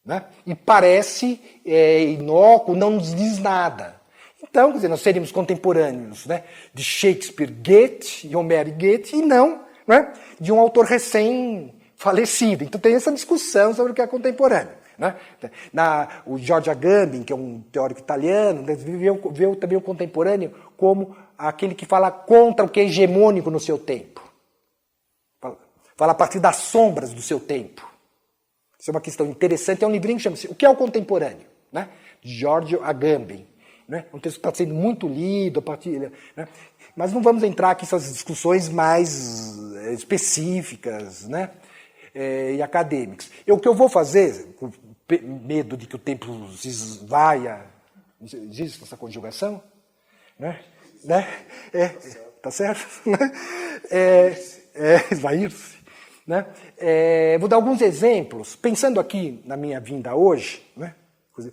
Né? E parece inócuo, não nos diz nada. Então, quer dizer, nós seríamos contemporâneos, né? De Shakespeare, Goethe, e Homero e Goethe, e não, né? De um autor recém-falecido. Então tem essa discussão sobre o que é contemporâneo. Né? O Giorgio Agamben, que é um teórico italiano, vê também o contemporâneo como aquele que fala contra o que é hegemônico no seu tempo. Fala a partir das sombras do seu tempo. Isso é uma questão interessante. É um livrinho que chama-se O que é o Contemporâneo? Né? De Giorgio Agamben. Né? Um texto que está sendo muito lido. Né? Mas não vamos entrar aqui nessas discussões mais específicas, né? E acadêmicas. O que eu vou fazer, com medo de que o tempo se esvaia, existe essa conjugação? Né? Tá certo? Esvair-se. Né? Vou dar alguns exemplos, pensando aqui na minha vinda hoje, né?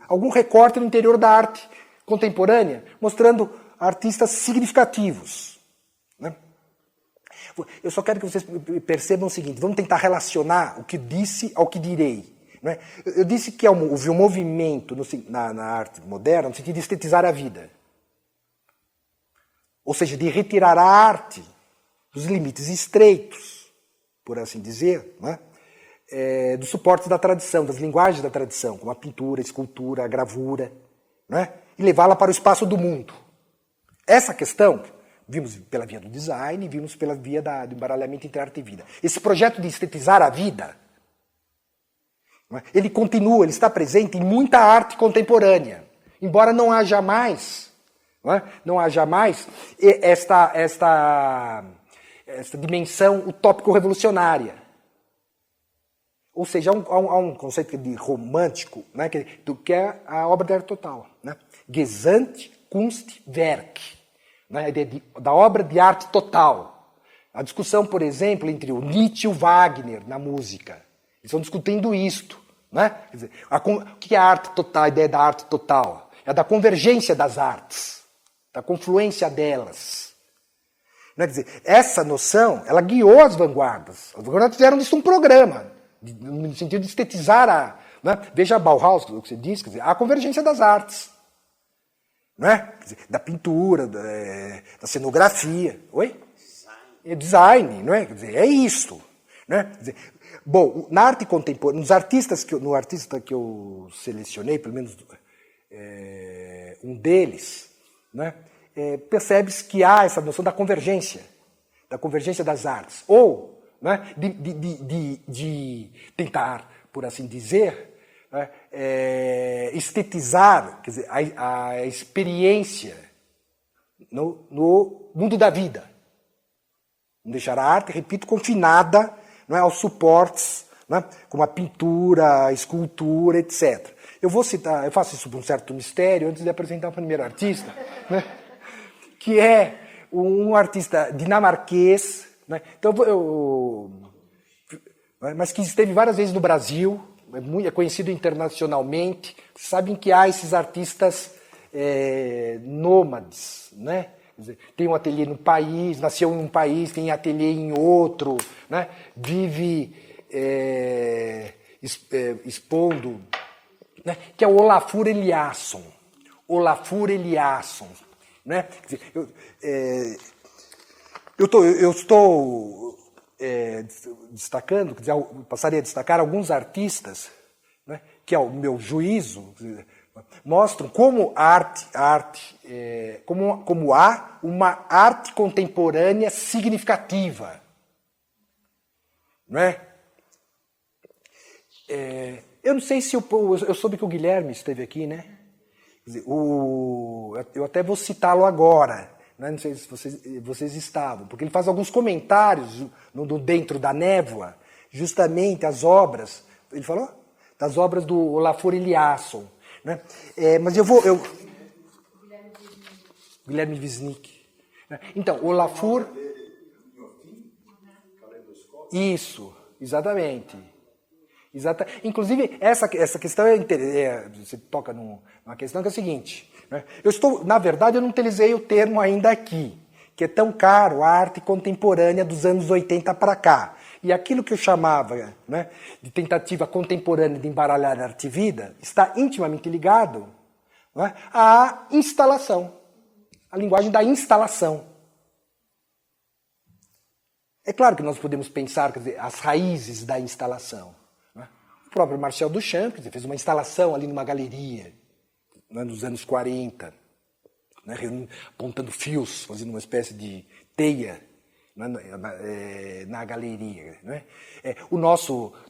Algum recorte no interior da arte contemporânea, mostrando artistas significativos. Né? Eu só quero que vocês percebam o seguinte, vamos tentar relacionar o que disse ao que direi. Não é? Eu disse que houve um movimento na arte moderna no sentido de estetizar a vida. Ou seja, de retirar a arte dos limites estreitos, por assim dizer, né? Dos suportes da tradição, das linguagens da tradição, como a pintura, a escultura, a gravura, né? E levá-la para o espaço do mundo. Essa questão, vimos pela via do design, vimos pela via do embaralhamento entre arte e vida. Esse projeto de estetizar a vida, né? Ele continua, ele está presente em muita arte contemporânea, embora não haja mais, não haja mais esta dimensão utópico-revolucionária. Ou seja, há um conceito de romântico, né, que é a obra de arte total. Né? Gesamtkunstwerk, né, da obra de arte total. A discussão, por exemplo, entre o Nietzsche e o Wagner na música. Eles estão discutindo isto. Né? Quer dizer, o que é a arte total, a ideia da arte total? É a da convergência das artes, da confluência delas. Quer dizer, essa noção, ela guiou as vanguardas. As vanguardas fizeram disso um programa, no sentido de estetizar né? Veja a Bauhaus, o que você disse, quer dizer, a convergência das artes. Né? Quer dizer, da pintura, da cenografia. Oi? Design. É design, não é? Quer dizer, é isso. Né? Quer dizer, bom, na arte contemporânea, no artista que eu selecionei, pelo menos um deles, né? Percebe-se que há essa noção da convergência das artes. Ou né, de tentar, por assim dizer, né, estetizar, quer dizer, a experiência no mundo da vida. Não deixar a arte, repito, confinada, não é, aos suportes, né, como a pintura, a escultura, etc. Eu faço isso por um certo mistério, antes de apresentar o primeiro artista, né, que é um artista dinamarquês, né? Então, mas que esteve várias vezes no Brasil, é conhecido internacionalmente. Sabem que há esses artistas nômades, né? Quer dizer, tem um ateliê no país, nasceu em um país, tem ateliê em outro, né? Vive expondo, né? Que é o Olafur Eliasson. Olafur Eliasson, né? Quer dizer, eu estou destacando, quer dizer, passaria a destacar alguns artistas, né, que, ao meu juízo, mostram como como há uma arte contemporânea significativa. Não é? Eu não sei se eu soube que o Guilherme esteve aqui, né? Quer dizer, eu até vou citá-lo agora. Não sei se vocês estavam, porque ele faz alguns comentários dentro da névoa, justamente as obras, ele falou? Das obras do Olafur Eliasson. Né? Mas Guilherme Wisnik. Então, Olafur... Isso, exatamente. Inclusive, essa questão você toca numa questão que é a seguinte, né? Na verdade, eu não utilizei o termo ainda aqui, que é tão caro a arte contemporânea dos anos 80 para cá. E aquilo que eu chamava, né, de tentativa contemporânea de embaralhar arte e vida está intimamente ligado, né, à instalação, à linguagem da instalação. É claro que nós podemos pensar, quer dizer, as raízes da instalação. O próprio Marcel Duchamp, quer dizer, fez uma instalação ali numa galeria, né, nos anos 40, né, apontando fios, fazendo uma espécie de teia, né, na galeria. Né?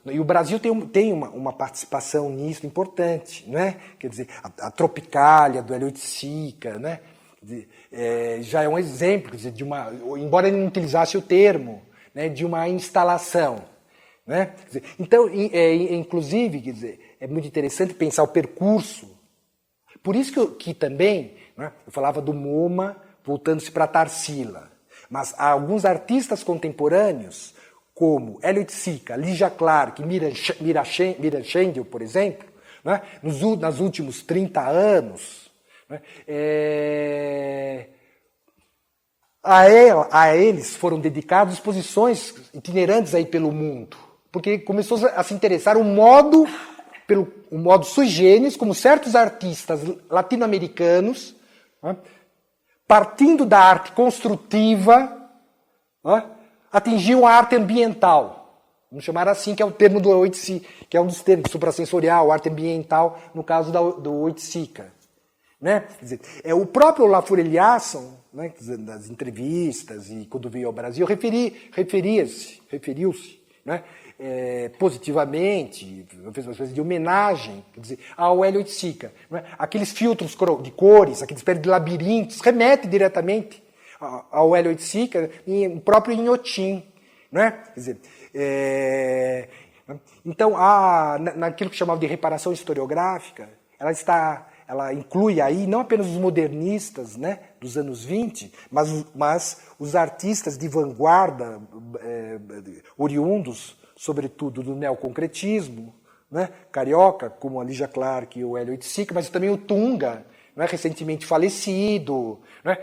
E o Brasil tem uma participação nisso importante. Né? Quer dizer, a Tropicália, do Hélio Oiticica, né? Já é um exemplo, quer dizer, embora ele não utilizasse o termo, né, de uma instalação. Né? Quer dizer, então, inclusive, quer dizer, é muito interessante pensar o percurso. Por isso que também, né, eu falava do MoMA voltando-se para Tarsila. Mas há alguns artistas contemporâneos, como Hélio Oiticica, Lígia Clark, Mira Schendel, por exemplo, né, nos últimos 30 anos, Né? A eles foram dedicadas exposições itinerantes aí pelo mundo, porque começou a se interessar o modo sui generis, como certos artistas latino-americanos, né, partindo da arte construtiva, né, atingiam a arte ambiental. Vamos chamar assim, que é o termo do Oiticica, que é um dos termos, suprassensorial, arte ambiental, no caso do Oiticica. Né? Quer dizer, o próprio Olafur Eliasson, né, nas entrevistas e quando veio ao Brasil, referiu-se, né, positivamente, fez uma espécie de homenagem, quer dizer, ao Hélio Oiticica. Né? Aqueles filtros de cores, aqueles espécie de labirintos, remetem diretamente ao Hélio Oiticica, o próprio Inhotim. Né? Quer dizer, então, naquilo que chamava de reparação historiográfica, ela inclui aí não apenas os modernistas, né, dos anos 20, mas os artistas de vanguarda, oriundos, sobretudo, do neoconcretismo, né, carioca, como a Lígia Clark e o Hélio Oiticica, mas também o Tunga, né, recentemente falecido. Né,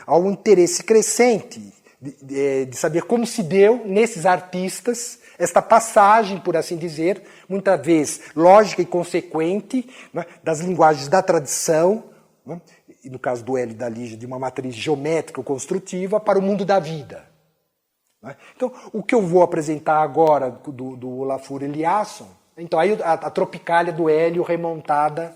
há um interesse crescente de saber como se deu nesses artistas esta passagem, por assim dizer, muitas vezes lógica e consequente, né, das linguagens da tradição, né, e no caso do Hélio e da Lígia, de uma matriz geométrica ou construtiva, para o mundo da vida. Né? Então, o que eu vou apresentar agora do Olafur Eliasson, então aí a Tropicália do Hélio remontada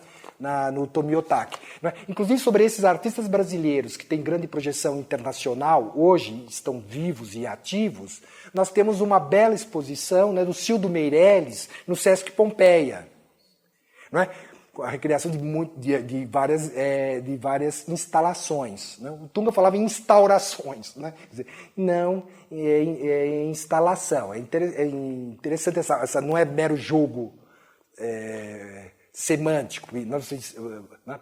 no Tomiotaki. Né? Inclusive sobre esses artistas brasileiros que têm grande projeção internacional, hoje estão vivos e ativos, nós temos uma bela exposição, né, do Cildo Meirelles no Sesc Pompeia. Né? A recriação de várias instalações. Né? O Tunga falava em instaurações. Né? Quer dizer, não é instalação. É interessante, essa não é mero jogo semântico. Não sei, né?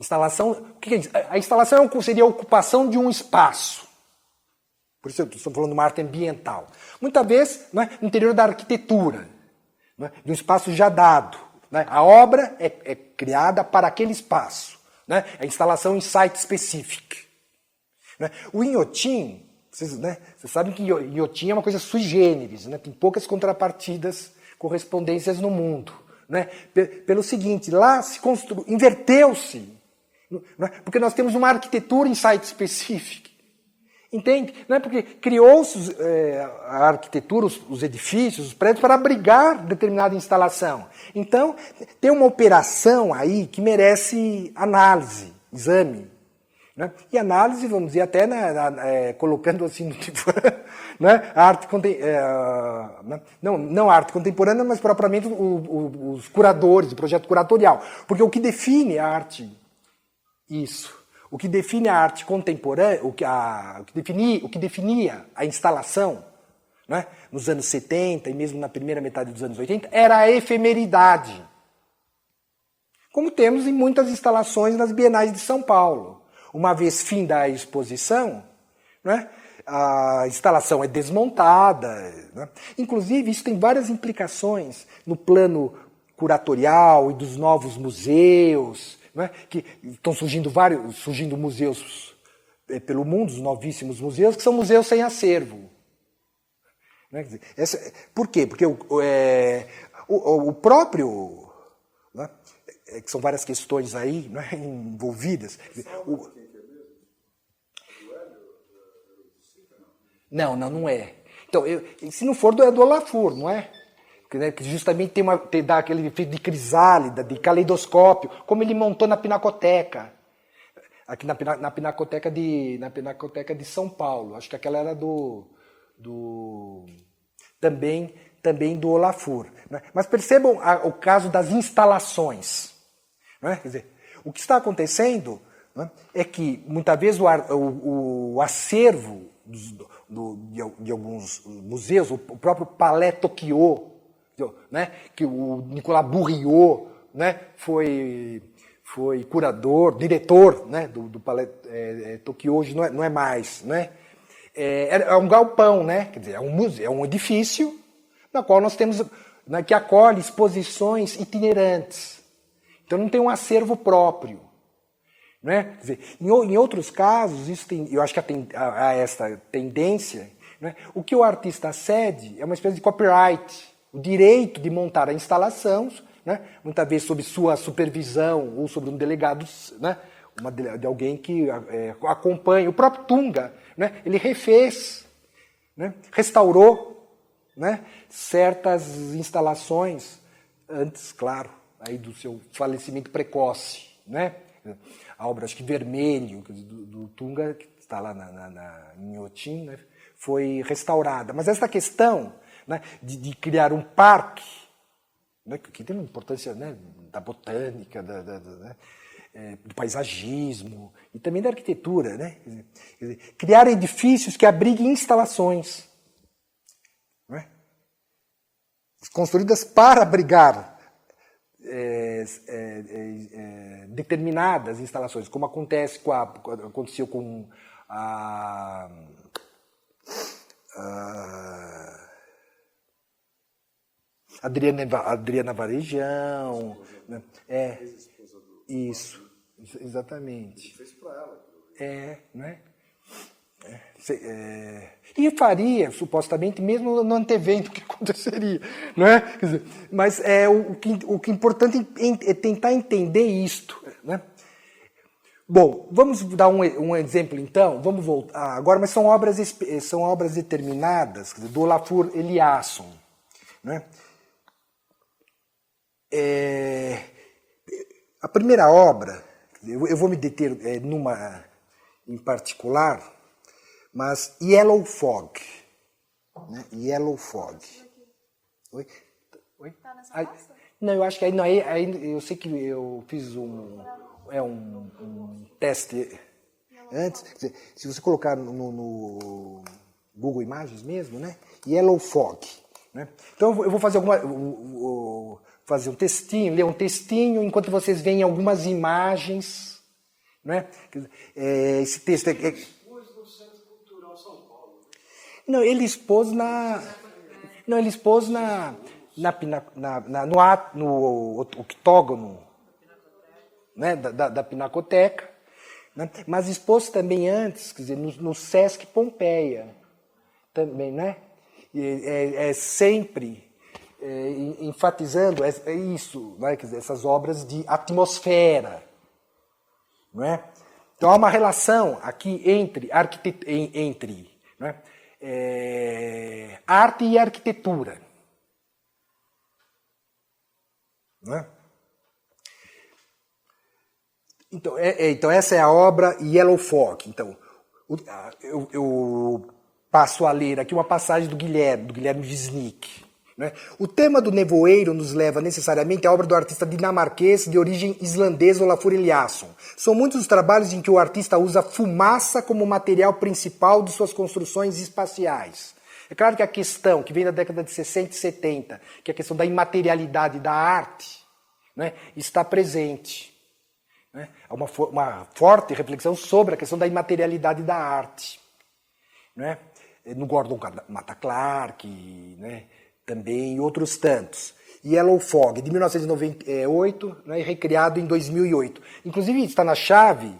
Instalação, o que é isso? A instalação seria a ocupação de um espaço. Por isso eu estou falando de uma arte ambiental. Muitas vezes, né, no interior da arquitetura, né, de um espaço já dado. Né? A obra é criada para aquele espaço. Né? A instalação em site specific. Né? O Inhotim, vocês sabem que Inhotim é uma coisa sui generis, né? Tem poucas contrapartidas, correspondências no mundo. Né? Pelo seguinte, lá se inverteu-se. Né? Porque nós temos uma arquitetura em site specific. Entende? Não é porque criou-se a arquitetura, os edifícios, os prédios, para abrigar determinada instalação. Então, tem uma operação aí que merece análise, exame. Né? E análise, vamos dizer, até colocando assim no tipo, né? A arte não a arte contemporânea, mas propriamente os curadores, o projeto curatorial. Porque o que define a arte, o que define a arte contemporânea, o que definia a instalação, né, nos anos 70 e mesmo na primeira metade dos anos 80, era a efemeridade. Como temos em muitas instalações nas bienais de São Paulo. Uma vez fim da exposição, né, a instalação é desmontada. Né? Inclusive, isso tem várias implicações no plano curatorial e dos novos museus, né, que estão surgindo museus pelo mundo, os novíssimos museus, que são museus sem acervo. Né? Quer dizer, por quê? Porque o próprio... Né, que são várias questões aí, né, envolvidas. Não é. Então, se não for do Olafur, não é? Que justamente dá aquele efeito de crisálida, de caleidoscópio, como ele montou na Pinacoteca. Aqui na Pinacoteca de São Paulo. Acho que aquela era também do Olafur. Né? Mas percebam o caso das instalações. Né? Quer dizer, o que está acontecendo, né, é que, muitas vezes, o acervo de alguns museus, o próprio Palais Tokyo, né, que o Nicolas Bourriot, né, foi curador, diretor, né, do Palais Tokyo, hoje não é mais. Né? É um galpão, né, quer dizer, é um museu, é um edifício na qual nós temos, né, que acolhe exposições itinerantes. Então não tem um acervo próprio. Não é? Quer dizer, em outros casos, isso tem, eu acho que há essa tendência, não é? O que o artista cede é uma espécie de copyright, o direito de montar a instalação, né? Muitas vezes sob sua supervisão ou sobre um delegado, né? De alguém que acompanha. O próprio Tunga, né? Ele refez, né? Restaurou, né? Certas instalações antes, claro, aí do seu falecimento precoce, né? A obra, acho que Vermelho, do Tunga, que está lá em Inhotim, né, foi restaurada. Mas essa questão, né, de criar um parque, né, que tem uma importância, né, da botânica, do paisagismo e também da arquitetura, né? Quer dizer, criar edifícios que abriguem instalações, né, construídas para abrigar determinadas instalações, como aconteceu com a Adriana Varejão, né? Isso, exatamente. Fez para ela. Né? E faria, supostamente, mesmo não antevendo o que aconteceria. Não é? Quer dizer, mas o que é importante é tentar entender isto. Né? Bom, vamos dar um exemplo, então. Vamos voltar agora, mas são obras determinadas, quer dizer, do Olafur Eliasson. Né? A primeira obra, eu vou me deter numa em particular, mas Yellow Fog. Né? Yellow Fog. Oi? Tá nessa pasta? Não, eu acho que aí eu sei que eu fiz um teste antes. Quer dizer, se você colocar no Google Imagens mesmo, né? Yellow Fog. Né? Então eu vou fazer fazer um textinho, ler um textinho, enquanto vocês veem algumas imagens. Né? Esse texto Expôs no Centro Cultural São Paulo. Não, ele expôs no octógono, né, da Pinacoteca, né, mas expôs também antes, quer dizer, no Sesc Pompeia, também, né? Sempre enfatizando isso, né, quer dizer, essas obras de atmosfera, não é? Então há uma relação aqui entre né, arte e arquitetura. Não é? Então essa é a obra Yellow Fog. Então, eu passo a ler aqui uma passagem do Guilherme Wisnik. Né? O tema do nevoeiro nos leva necessariamente à obra do artista dinamarquês de origem islandesa Olafur Eliasson. São muitos os trabalhos em que o artista usa fumaça como material principal de suas construções espaciais. É claro que a questão, que vem da década de 60 e 70, que é a questão da imaterialidade da arte, né, está presente. Né? Há uma forte reflexão sobre a questão da imaterialidade da arte. Né? No Gordon Matta Clark, né? Também e outros tantos. Yellow Fog, de 1998, né, recriado em 2008. Inclusive está na chave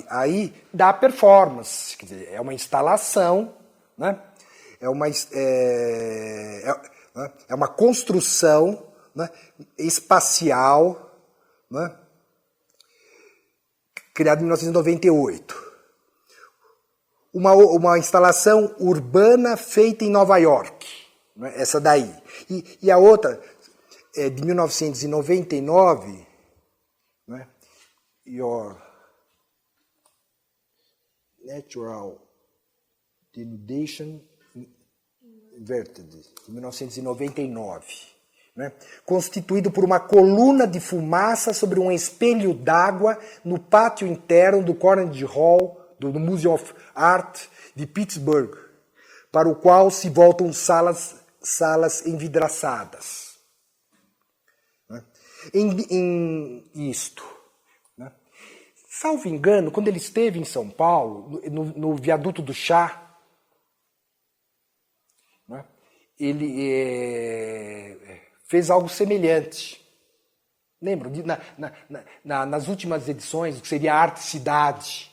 aí da performance, quer dizer, é uma instalação, né, é uma construção, né, espacial, né, criada em 1998. Uma instalação urbana feita em Nova York. Essa daí. E a outra é de 1999, né? Your Natural Denudation Inverted, de 1999. Né? Constituído por uma coluna de fumaça sobre um espelho d'água no pátio interno do Carnegie Hall, do Museum of Art de Pittsburgh, para o qual se voltam salas envidraçadas. Em isto, né? Salvo engano, quando ele esteve em São Paulo, no viaduto do Chá, né, ele fez algo semelhante. Lembram? Nas últimas edições, o que seria a Arte Cidade.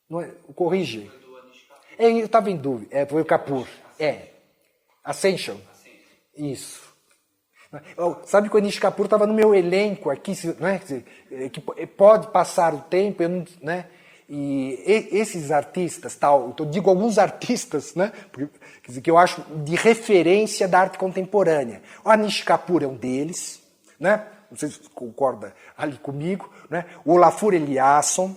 Não é? Corrige. Eu estava em dúvida. Foi o Kapur. Ascension. Isso. Sabe que o Anish Kapoor estava no meu elenco aqui, né? Que pode passar o tempo, eu não, né? E esses artistas, tal, eu digo alguns artistas, né? Porque, quer dizer, que eu acho de referência da arte contemporânea. O Anish Kapoor é um deles, né? Não sei se concorda ali comigo, né? O Olafur Eliasson,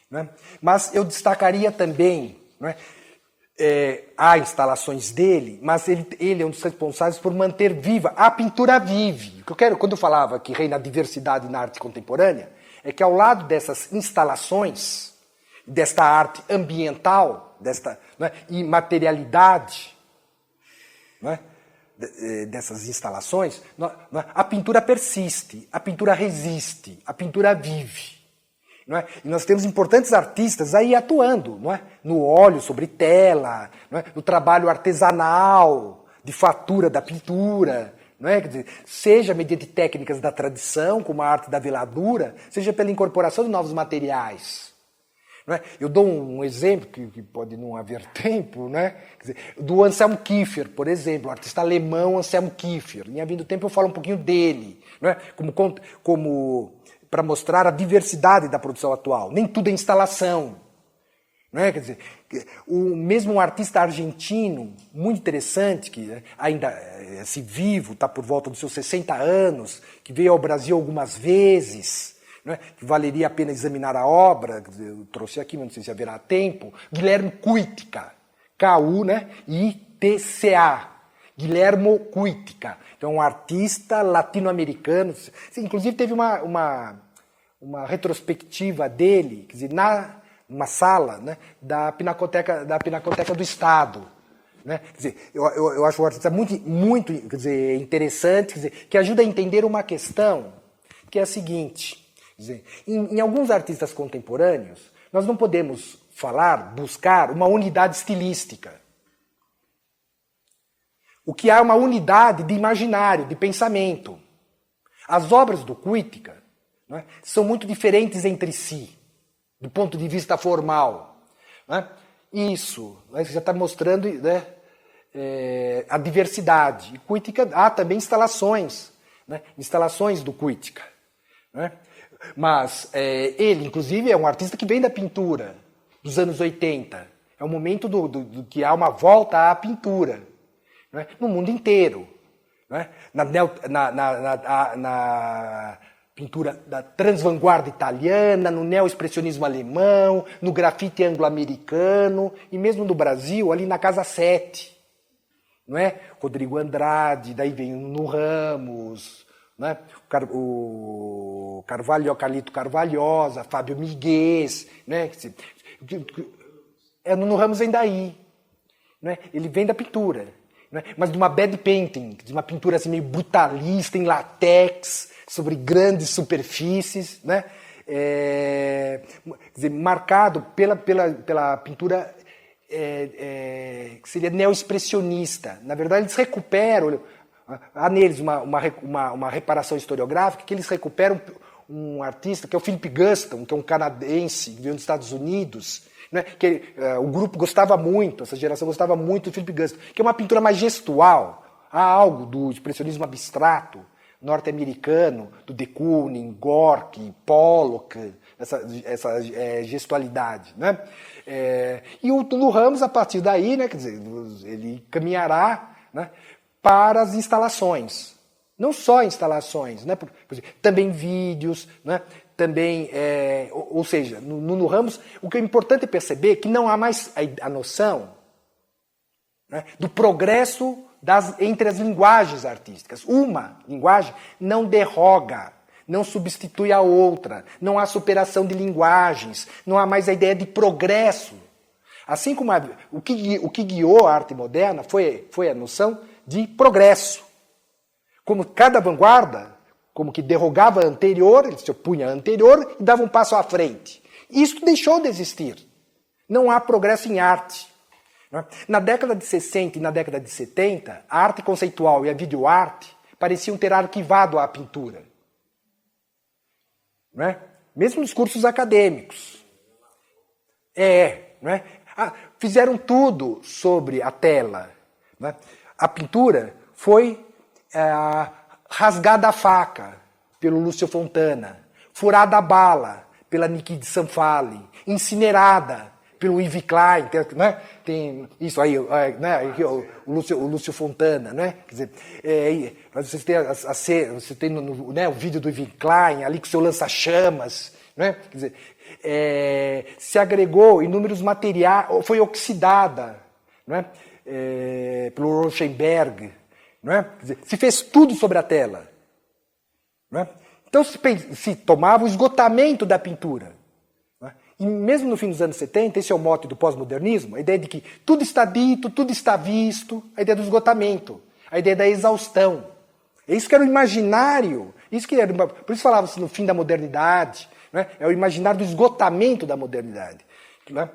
né? Mas eu destacaria também, né? Há instalações dele, mas ele é um dos responsáveis por manter viva a pintura vive. O que eu quero, quando eu falava que reina a diversidade na arte contemporânea, é que ao lado dessas instalações, desta arte ambiental, desta, né, imaterialidade, né, dessas instalações, a pintura persiste, a pintura resiste, a pintura vive. Não é? E nós temos importantes artistas aí atuando, não é? No óleo sobre tela, não é? No trabalho artesanal, de fatura da pintura, não é? Quer dizer, seja mediante técnicas da tradição, como a arte da veladura, seja pela incorporação de novos materiais. Não é? Eu dou um exemplo, que pode não haver tempo, né? Quer dizer, do Anselm Kiefer, por exemplo, o artista alemão Anselm Kiefer. Em havindo tempo eu falo um pouquinho dele, não é? Como para mostrar a diversidade da produção atual. Nem tudo é instalação. Não é? Quer dizer, mesmo um artista argentino, muito interessante, que ainda se vivo, está por volta dos seus 60 anos, que veio ao Brasil algumas vezes, não é? Que valeria a pena examinar a obra, eu trouxe aqui, mas não sei se haverá tempo, Guilherme Cuitca, K-U, né? I-T-C-A, Guilhermo Cuitca. Então, um artista latino-americano. Inclusive, teve uma retrospectiva dele, quer dizer, numa sala, né, da Pinacoteca do Estado. Né? Quer dizer, eu acho um artista muito quer dizer, interessante, quer dizer, que ajuda a entender uma questão que é a seguinte. Quer dizer, em alguns artistas contemporâneos, nós não podemos buscar uma unidade estilística. O que há é uma unidade de imaginário, de pensamento. As obras do Cuitca, né, são muito diferentes entre si, do ponto de vista formal. Né? Isso, né, já está mostrando, né, a diversidade. E Cuitca, há também instalações, né, instalações do Cuitca. Né? Mas ele, inclusive, é um artista que vem da pintura, dos anos 80. É um momento do que há uma volta à pintura. Né? No mundo inteiro. Né? Na pintura da transvanguarda italiana, no neoexpressionismo alemão, no grafite anglo-americano, e mesmo no Brasil, ali na Casa 7. Não é? Rodrigo Andrade, daí vem o Nuno Ramos, né? O Carlito Carvalhosa, Fábio Miguez, né? Nuno Ramos vem daí. Né? Ele vem da pintura. Né? Mas de uma bad painting, de uma pintura assim meio brutalista, em latex, sobre grandes superfícies, né? Quer dizer, marcado pela pintura que seria neoexpressionista. Na verdade, eles recuperam, há neles uma reparação historiográfica, que eles recuperam um artista que é o Philip Guston, que é um canadense, que veio dos Estados Unidos, né, que o grupo gostava muito, essa geração gostava muito do Philip Guston, que é uma pintura mais gestual. Há algo do expressionismo abstrato norte-americano, do de Kooning, Gorky, Pollock, essa gestualidade. Né? E o Nuno Ramos, a partir daí, né, quer dizer, ele caminhará, né, para as instalações. Não só instalações, né, também vídeos, né, também, ou seja, no Nuno Ramos, o que é importante é perceber que não há mais a noção, né, do progresso entre as linguagens artísticas. Uma linguagem não derroga, não substitui a outra, não há superação de linguagens, não há mais a ideia de progresso. Assim como o que guiou a arte moderna foi a noção de progresso. Como cada vanguarda, como que derrogava a anterior, ele se opunha à anterior e dava um passo à frente. Isso deixou de existir. Não há progresso em arte. Na década de 60 e na década de 70, a arte conceitual e a videoarte pareciam ter arquivado a pintura. Não é? Mesmo nos cursos acadêmicos. Não é? Fizeram tudo sobre a tela. Não é? A pintura foi rasgada a faca pelo Lúcio Fontana, furada a bala pela Niki de Sanfali, incinerada pelo Yves Klein, né? Tem isso aí, né? o Lúcio Fontana, né? Quer dizer, você tem né, o vídeo do Yves Klein ali com seu lança-chamas, né? Quer dizer, se agregou inúmeros materiais, foi oxidada, né? Pelo Rauschenberg, né? Quer dizer, se fez tudo sobre a tela, né? Então se tomava o esgotamento da pintura. Né? E mesmo no fim dos anos 70, esse é o mote do pós-modernismo, a ideia de que tudo está dito, tudo está visto, a ideia do esgotamento, a ideia da exaustão. É isso que era o imaginário, por isso falava-se no fim da modernidade, né? É o imaginário do esgotamento da modernidade. Né?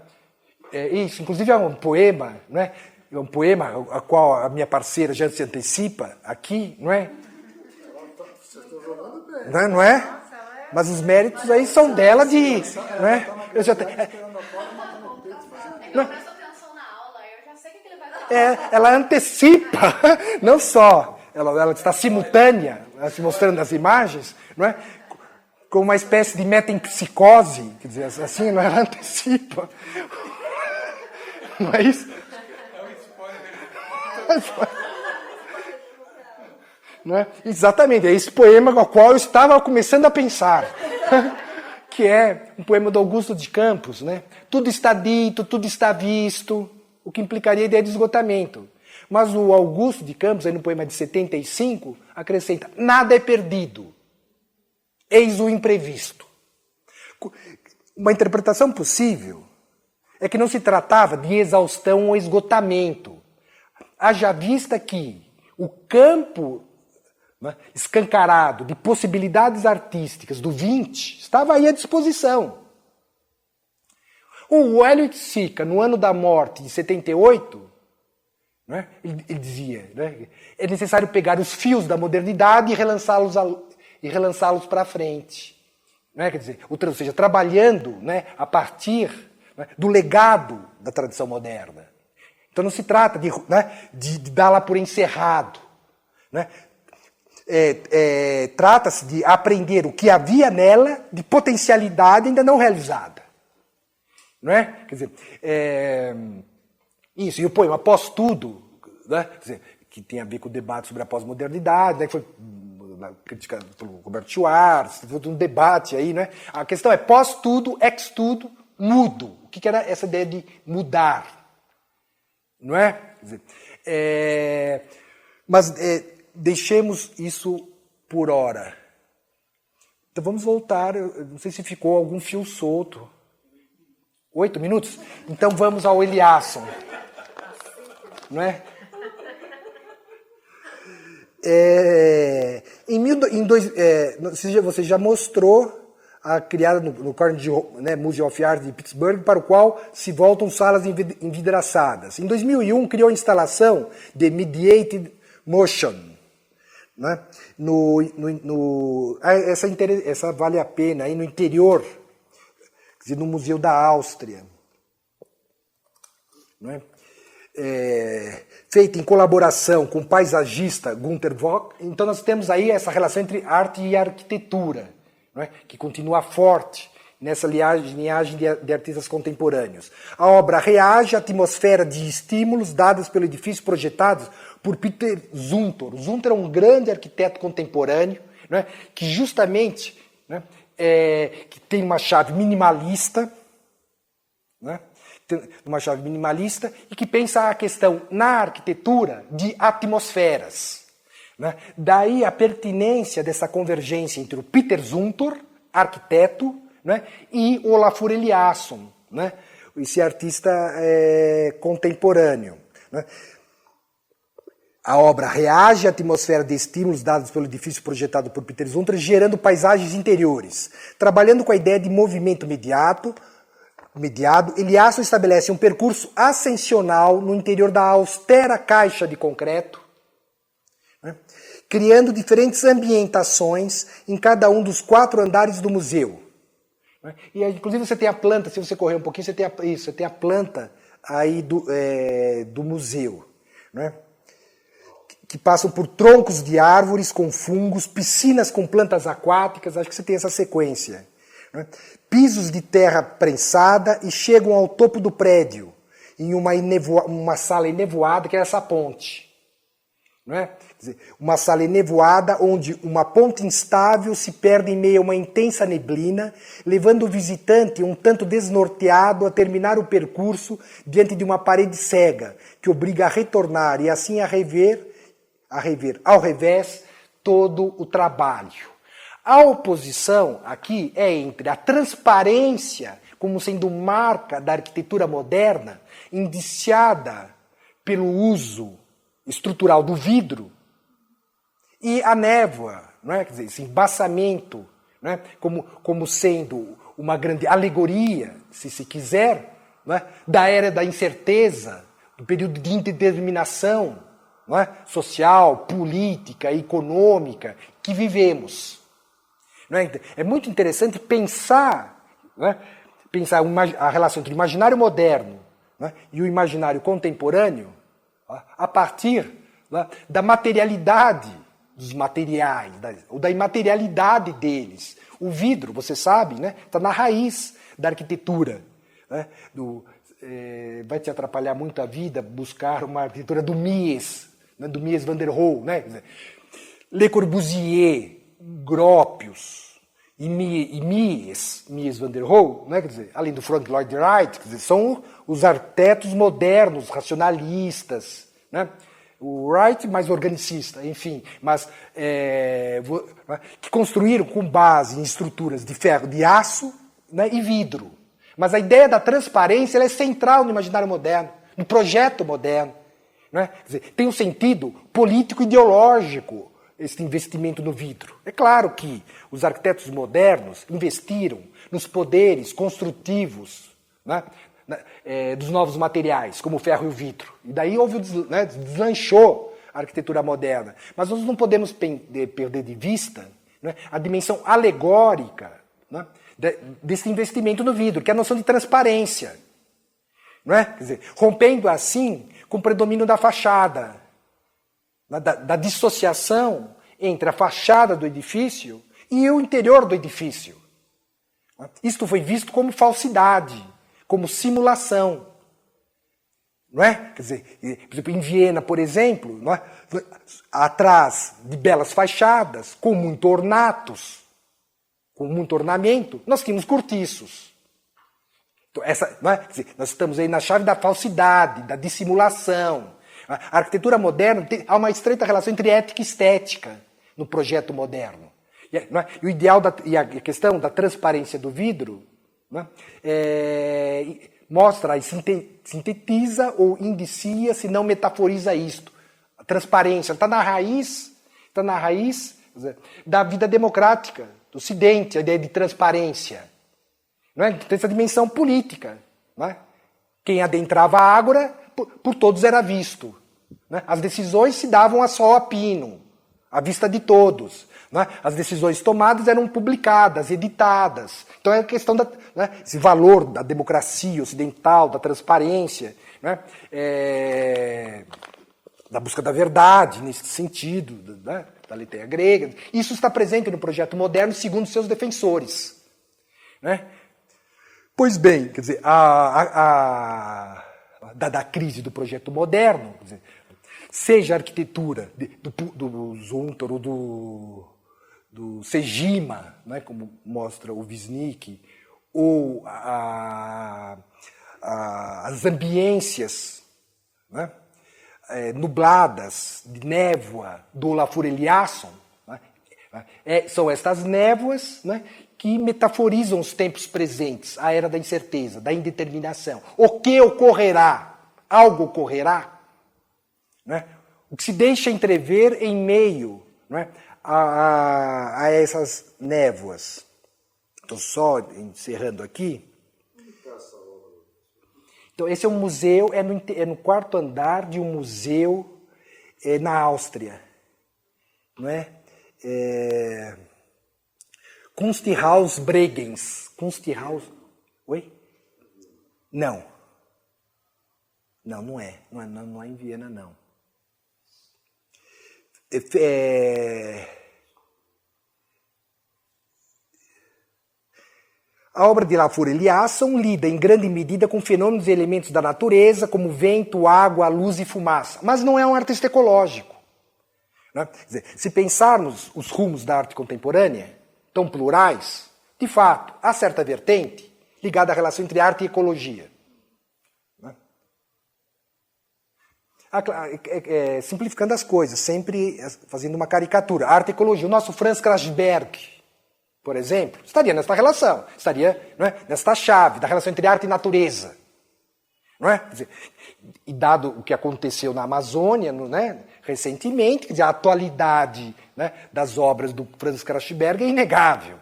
Isso, inclusive, é um poema, né? É um poema a qual a minha parceira já se antecipa aqui, não é? Não é? Mas os méritos aí são dela de... Não é? Eu já presta atenção na aula, eu já sei o que ele vai falar. Ela antecipa, não só, ela está simultânea, se mostrando as imagens, não é? Com uma espécie de metempsicose, quer dizer, assim, não é? Ela antecipa. Não é isso? Não é? Exatamente, é esse poema com o qual eu estava começando a pensar, que é um poema do Augusto de Campos, né? Tudo está dito, tudo está visto, o que implicaria a ideia de esgotamento. Mas o Augusto de Campos, aí no poema de 75, acrescenta, nada é perdido, eis o imprevisto. Uma interpretação possível é que não se tratava de exaustão ou esgotamento. Haja vista que o campo, né, escancarado de possibilidades artísticas do 20 estava aí à disposição. O Hélio Sica, no ano da morte, de 78, né, ele dizia, né, é necessário pegar os fios da modernidade e relançá-los para frente. Né, quer dizer, ou seja, trabalhando, né, a partir, né, do legado da tradição moderna. Então não se trata de dá-la por encerrado. Né? Trata-se de aprender o que havia nela de potencialidade ainda não realizada. Não é? Quer dizer, isso, e o poema Após Tudo, né? Quer dizer, que tem a ver com o debate sobre a pós-modernidade, né? Que foi criticado pelo Robert Schwartz, teve um debate aí, né? A questão é pós-tudo, ex-tudo, mudo. O que era essa ideia de mudar? Não é? Quer dizer, mas deixemos isso por hora. Então vamos voltar. Eu não sei se ficou algum fio solto. 8 minutos? Então vamos ao Eliasson. Não é? Você já mostrou a criada no Carnegie, né, Museum of Art de Pittsburgh, para o qual se voltam salas envidraçadas. Em 2001, criou a instalação de Mediated Motion. Né, essa vale a pena, aí no interior, quer dizer, no Museu da Áustria. Né, feita em colaboração com o paisagista Günter Vogt. Então nós temos aí essa relação entre arte e arquitetura, não é? Que continua forte nessa linhagem de artistas contemporâneos. A obra reage à atmosfera de estímulos dadas pelo edifício projetado por Peter Zumthor. O Zumthor é um grande arquiteto contemporâneo, não é? Que justamente, né, que tem uma chave minimalista, né? Uma chave minimalista e que pensa a questão na arquitetura de atmosferas. Né? Daí a pertinência dessa convergência entre o Peter Zumthor, arquiteto, né, e o Olafur Eliasson, né, esse artista contemporâneo. Né? A obra reage à atmosfera de estímulos dados pelo edifício projetado por Peter Zumthor, gerando paisagens interiores. Trabalhando com a ideia de movimento mediado, Eliasson estabelece um percurso ascensional no interior da austera caixa de concreto, né, criando diferentes ambientações em cada um dos 4 andares do museu. E, inclusive, você tem a planta, se você correr um pouquinho, você tem a planta aí do museu, né? Que passam por troncos de árvores com fungos, piscinas com plantas aquáticas, acho que você tem essa sequência, né? Pisos de terra prensada e chegam ao topo do prédio, em uma sala enevoada, que é essa ponte. Não é? Quer dizer, uma sala enevoada onde uma ponte instável se perde em meio a uma intensa neblina, levando o visitante um tanto desnorteado a terminar o percurso diante de uma parede cega, que obriga a retornar e assim a rever ao revés todo o trabalho. A oposição aqui é entre a transparência como sendo marca da arquitetura moderna, indiciada pelo uso estrutural do vidro, e a névoa, não é? Quer dizer, esse embaçamento, não é? como sendo uma grande alegoria, se quiser, não é? Da era da incerteza, do período de indeterminação, não é? Social, política, econômica que vivemos. Não é? É muito interessante pensar, não é? Pensar a relação entre o imaginário moderno, não é? E o imaginário contemporâneo a partir, né, da materialidade dos materiais, ou da imaterialidade deles. O vidro, você sabe, né, está na raiz da arquitetura. Né, vai te atrapalhar muito a vida buscar uma arquitetura do Mies, né, do Mies van der Rohe, né, Le Corbusier, Gropius e Mies van der Rohe, né, quer dizer, além do Frank Lloyd Wright, quer dizer, são os arquitetos modernos, racionalistas, né? O Wright mais organicista, enfim, mas que construíram com base em estruturas de ferro, de aço, né, e vidro. Mas a ideia da transparência ela é central no imaginário moderno, no projeto moderno. Né? Quer dizer, tem um sentido político-ideológico esse investimento no vidro. É claro que os arquitetos modernos investiram nos poderes construtivos, né, dos novos materiais, como o ferro e o vidro. E daí deslanchou a arquitetura moderna. Mas nós não podemos perder de vista, né, a dimensão alegórica, né, desse investimento no vidro, que é a noção de transparência. Não é? Quer dizer, rompendo assim com o predomínio da fachada, da dissociação entre a fachada do edifício e o interior do edifício. Isto foi visto como falsidade, como simulação. Não é? Quer dizer, por exemplo, em Viena, por exemplo, não é? Atrás de belas fachadas, com muito ornatos, com muito ornamento, nós tínhamos cortiços. Então, não é? Quer dizer, nós estamos aí na chave da falsidade, da dissimulação. A arquitetura moderna há uma estreita relação entre ética e estética no projeto moderno. Não é? E o ideal e a questão da transparência do vidro, não é? Mostra e sintetiza ou indicia, se não metaforiza isto. A transparência está na raiz da vida democrática do Ocidente, a ideia de transparência. Não é? Tem essa dimensão política. Não é? Quem adentrava a ágora, por todos era visto. Né? As decisões se davam a sol a pino, à vista de todos. Né? As decisões tomadas eram publicadas, editadas. Então é a questão esse valor da democracia ocidental, da transparência, né? Da busca da verdade, nesse sentido, né? Da letra grega. Isso está presente no projeto moderno, segundo seus defensores. Né? Pois bem, quer dizer, da crise do projeto moderno, quer dizer, seja a arquitetura do Zumthor ou do Sejima, né, como mostra o Wisnik, ou as ambiências, né, nubladas de névoa do Olafur Eliasson, né, são estas névoas, né, que metaforizam os tempos presentes, a era da incerteza, da indeterminação. O que ocorrerá? Algo ocorrerá? Né? O que se deixa entrever em meio, né, a essas névoas. Estou só encerrando aqui. Então, esse é um museu, é no 4º andar de um museu na Áustria. não é? Kunsthaus Bregenz. Kunsthaus... Oi? Não. Não é. Não é em Viena, não. A obra de Lafur Eliasson lida em grande medida com fenômenos e elementos da natureza, como vento, água, luz e fumaça. Mas não é um artista ecológico. Né? Quer dizer, se pensarmos os rumos da arte contemporânea, tão plurais, de fato, há certa vertente ligada à relação entre arte e ecologia. Né? Simplificando as coisas, sempre fazendo uma caricatura. Arte e ecologia. O nosso Franz Krasberg, por exemplo, estaria nesta relação, estaria, não é, nesta chave da relação entre arte e natureza. Não é? Quer dizer, e dado o que aconteceu na Amazônia, né, recentemente, quer dizer, a atualidade, né, das obras do Franz Krasberg é inegável.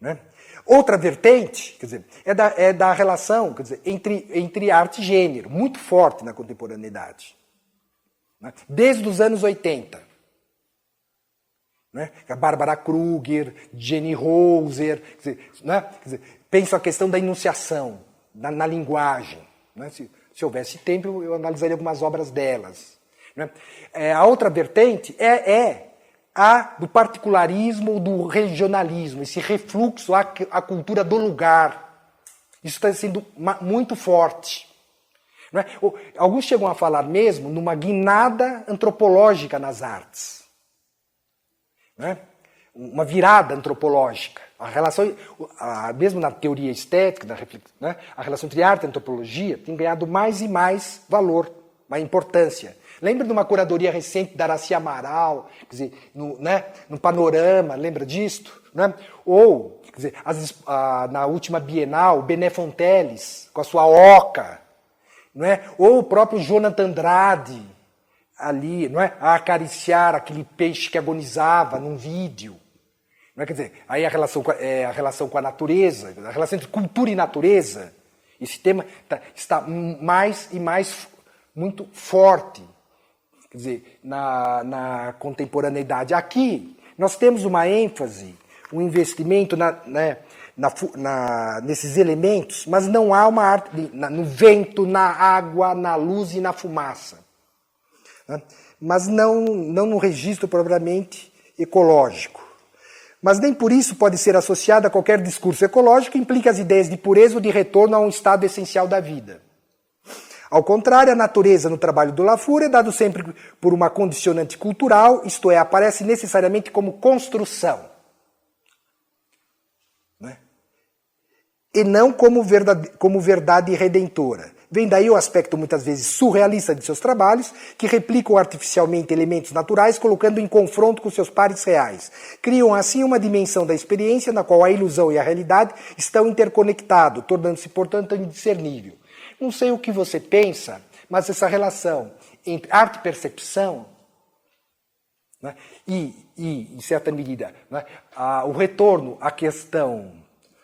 Né? Outra vertente, quer dizer, é da relação, quer dizer, entre arte e gênero, muito forte na contemporaneidade. Né? Desde os anos 80. Né? A Bárbara Kruger, Jenny Holzer, penso a questão da enunciação, na linguagem. Né? Se houvesse tempo, eu analisaria algumas obras delas. Né? A outra vertente é a do particularismo, do regionalismo, esse refluxo à cultura do lugar. Isso está sendo muito forte. Não é? Alguns chegam a falar mesmo numa guinada antropológica nas artes. Né? Uma virada antropológica. A relação, mesmo na teoria estética, né? A relação entre arte e antropologia tem ganhado mais e mais valor, mais importância. Lembra de uma curadoria recente da Araci Amaral, quer dizer, no Panorama, lembra disto? Né? Ou, quer dizer, na última Bienal, o Bené Fonteles, com a sua oca, não é? Ou o próprio Jonathan Andrade, ali, não é? A acariciar aquele peixe que agonizava num vídeo. Não é? Quer dizer, aí a relação com a natureza, a relação entre cultura e natureza, esse tema está mais e mais muito forte, quer dizer, na contemporaneidade. Aqui nós temos uma ênfase, um investimento nesses elementos, mas não há uma arte no vento, na água, na luz e na fumaça. Mas não no registro propriamente ecológico. Mas nem por isso pode ser associada a qualquer discurso ecológico que implique as ideias de pureza ou de retorno a um estado essencial da vida. Ao contrário, a natureza no trabalho do Lafur é dado sempre por uma condicionante cultural, isto é, aparece necessariamente como construção. Né? E não como verdade redentora. Vem daí o aspecto muitas vezes surrealista de seus trabalhos, que replicam artificialmente elementos naturais, colocando em confronto com seus pares reais. Criam assim uma dimensão da experiência na qual a ilusão e a realidade estão interconectados, tornando-se, portanto, indiscernível. Não sei o que você pensa, mas essa relação entre arte e percepção, né, e, em certa medida, né, o retorno à questão,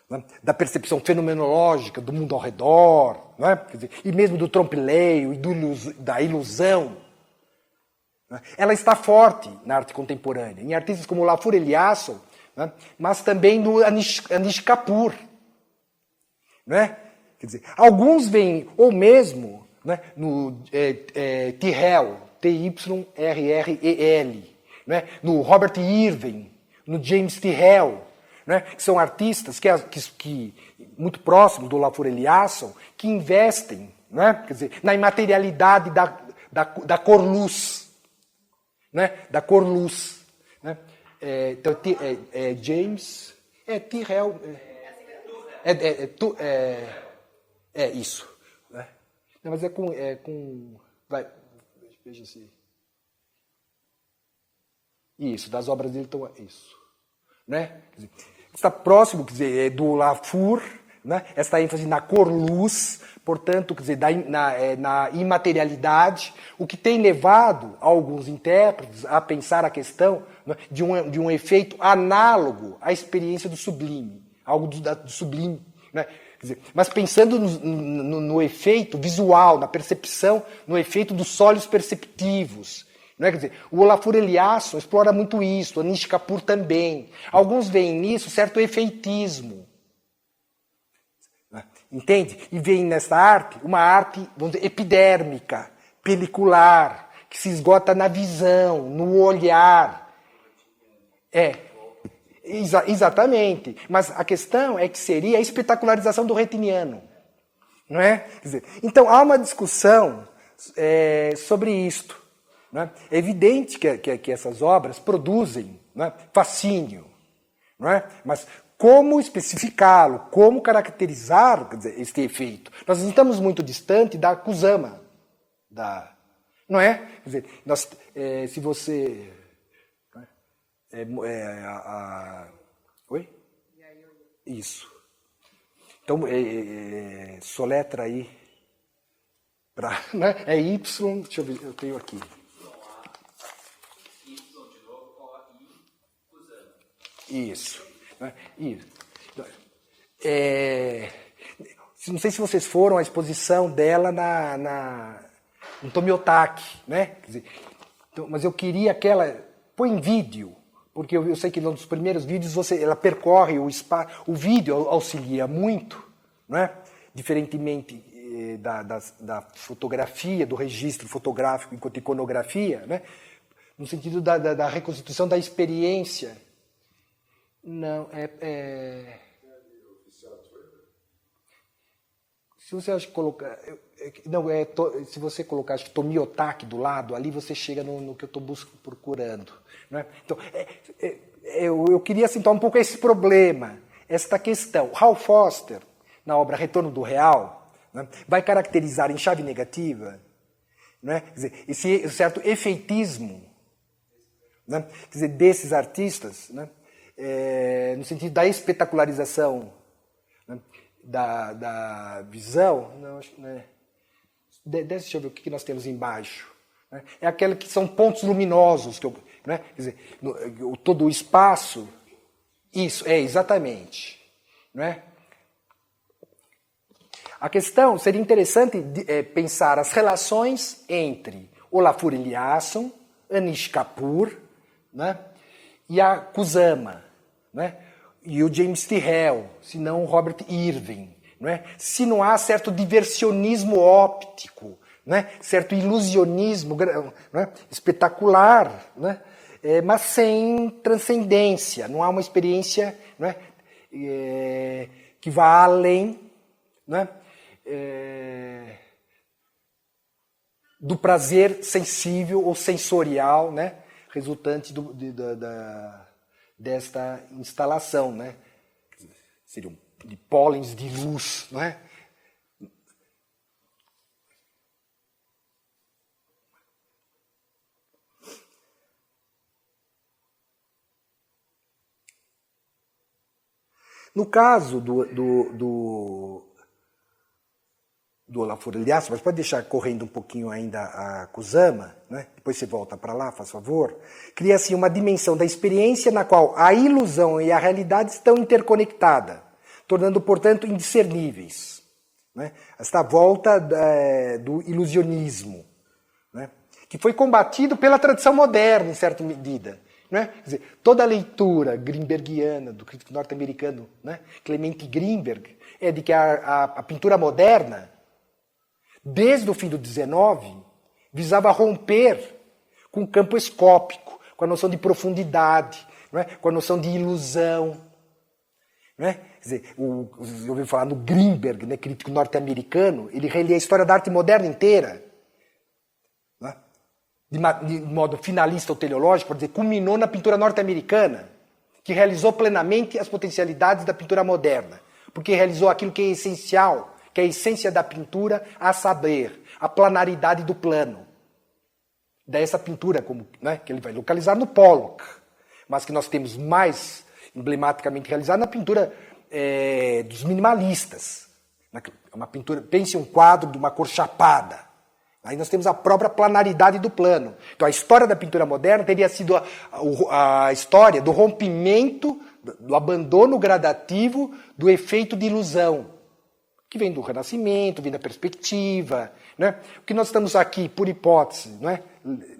né, da percepção fenomenológica do mundo ao redor, né, quer dizer, e mesmo do trompe-l'œil e da ilusão, né, ela está forte na arte contemporânea, em artistas como Lafur Eliasson, né, mas também no Anish Kapoor. Né? Quer dizer, alguns veem, ou mesmo, né, no Tyrrell, Tyrrell, né, no Robert Irving, no James Tyrrell, né, que são artistas que muito próximos do Lafur Eliasson, que investem, né, quer dizer, na imaterialidade da cor-luz. Né, da cor-luz. Né? Então, James... Tyrrell... isso. Né? Não, mas é com... Vai, veja se... Isso, das obras dele estão... Isso. Né? Quer dizer, está próximo, quer dizer, do Lafur, né? Esta ênfase na cor-luz, portanto, quer dizer, na imaterialidade, o que tem levado alguns intérpretes a pensar a questão, né, de um efeito análogo à experiência do sublime, algo do sublime. Né? Quer dizer, mas pensando no efeito visual, na percepção, no efeito dos sólidos perceptivos, Não é? Quer dizer, o Olafur Eliasson explora muito isso, Anish Kapoor também. Alguns veem nisso certo efeitismo. Entende? E veem nessa arte uma arte, vamos dizer, epidérmica, pelicular, que se esgota na visão, no olhar. Exatamente. Mas a questão é que seria a espetacularização do retiniano. Não é? Quer dizer, então, há uma discussão sobre isto. Não é? É evidente que essas obras produzem, não é, fascínio. Não é? Mas como especificá-lo, como caracterizar, quer dizer, este efeito? Nós não estamos muito distante da Kusama. Não é? Quer dizer, se você... Oi? Isso. Então, soletra aí. Né? É Y, deixa eu ver, eu tenho aqui. Isso. Isso. Não sei se vocês foram à exposição dela no Tomiotaki, né? Quer dizer, então, mas eu queria que ela põe em vídeo, porque eu sei que nos primeiros vídeos ela percorre o espaço, o vídeo auxilia muito, né? Diferentemente da fotografia, do registro fotográfico enquanto iconografia, né? No sentido da reconstituição da experiência. Não, se você acha que colocar... se você colocar, acho que Tomiotaki do lado, ali você chega no que eu estou procurando. Né? Então, eu queria acentuar um pouco esse problema, esta questão. Hal Foster, na obra Retorno do Real, né, vai caracterizar em chave negativa, né, quer dizer, esse certo efeitismo, né, quer dizer, desses artistas, né, no sentido da espetacularização, né, da visão. Não, né, deixa eu ver o que nós temos embaixo. Né, é aquele que são pontos luminosos, né, quer dizer, todo o espaço. Isso, exatamente. Né? A questão seria interessante pensar as relações entre Olafur Eliasson, Anish Kapoor, né, e a Kusama, né, e o James Tyrrell, se não o Robert Irving. Né, se não há certo diversionismo óptico, né, certo ilusionismo, né, espetacular, né, mas sem transcendência. Não há uma experiência, né, que vá além, né, do prazer sensível ou sensorial, né, resultante desta instalação, né? Seriam de pólens de luz, não é? No caso do Olafur Eliasson, mas pode deixar correndo um pouquinho ainda a Kusama, né? Depois você volta para lá, faz favor. Cria assim uma dimensão da experiência na qual a ilusão e a realidade estão interconectadas, tornando, portanto, indiscerníveis. Né? Esta volta do ilusionismo, né? Que foi combatido pela tradição moderna, em certa medida. Né? Quer dizer, toda a leitura grinbergiana do crítico norte-americano, né, Clement Greenberg, é de que a pintura moderna, desde o fim do XIX, visava romper com o campo escópico, com a noção de profundidade, não é? Com a noção de ilusão. Não é? Quer dizer, eu ouvi falar no Greenberg, né, crítico norte-americano, ele relia a história da arte moderna inteira, não é? De modo finalista ou teleológico, por dizer, culminou na pintura norte-americana, que realizou plenamente as potencialidades da pintura moderna, porque realizou aquilo que é essencial, que é a essência da pintura, a saber, a planaridade do plano. Dessa pintura, né, que ele vai localizar no Pollock, mas que nós temos mais emblematicamente realizada na pintura dos minimalistas. Uma pintura, pense um quadro de uma cor chapada. Aí nós temos a própria planaridade do plano. Então a história da pintura moderna teria sido a história do rompimento, do abandono gradativo do efeito de ilusão. que vem do Renascimento, vem da perspectiva. Né? O que nós estamos aqui, por hipótese, né,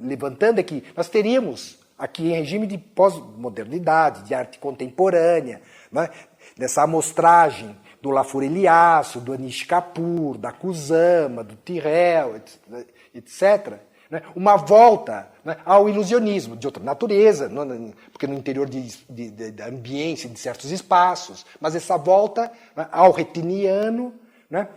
levantando é que nós teríamos aqui em regime de pós-modernidade, de arte contemporânea, né, nessa amostragem do Lafoureliaço, do Anish Kapoor, da Kusama, do Tyrrell, etc., né, uma volta, né, ao ilusionismo de outra natureza, porque no interior da ambiência de certos espaços, mas essa volta, né, ao retiniano, né,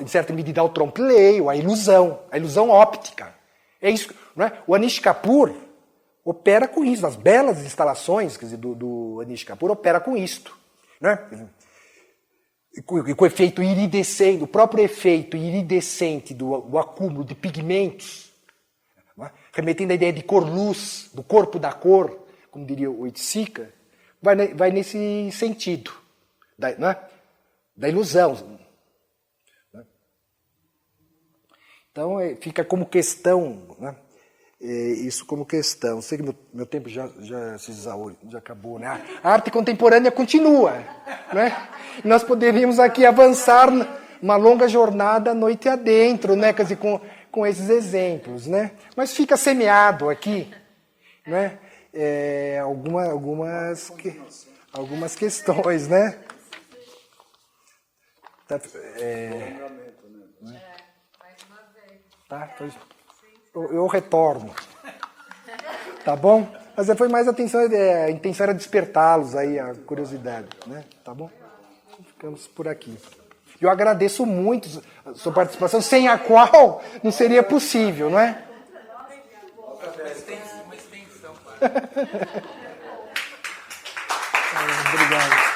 em certa medida ao trompe-l'œil, à ilusão óptica. É isso, né? O Anish Kapoor opera com isso, as belas instalações, quer dizer, do Anish Kapoor opera com isto. Né? E com o efeito iridescente, o próprio efeito iridescente do acúmulo de pigmentos, né? Remetendo à ideia de cor-luz, do corpo da cor, como diria o Oiticica, vai nesse sentido, né? Da ilusão. Então, fica como questão, né? Isso como questão. Sei que meu tempo já se exauriu, já acabou, né? A arte contemporânea continua, né? E nós poderíamos aqui avançar uma longa jornada noite adentro, né? Quer dizer, com esses exemplos, né? Mas fica semeado aqui, né? Algumas questões, né? Tá? Eu retorno. Tá bom? Mas foi mais a intenção era despertá-los aí, a curiosidade, né? Tá bom? Ficamos por aqui. Eu agradeço muito a sua participação, sem a qual não seria possível, não é? Uma extensão. Obrigado.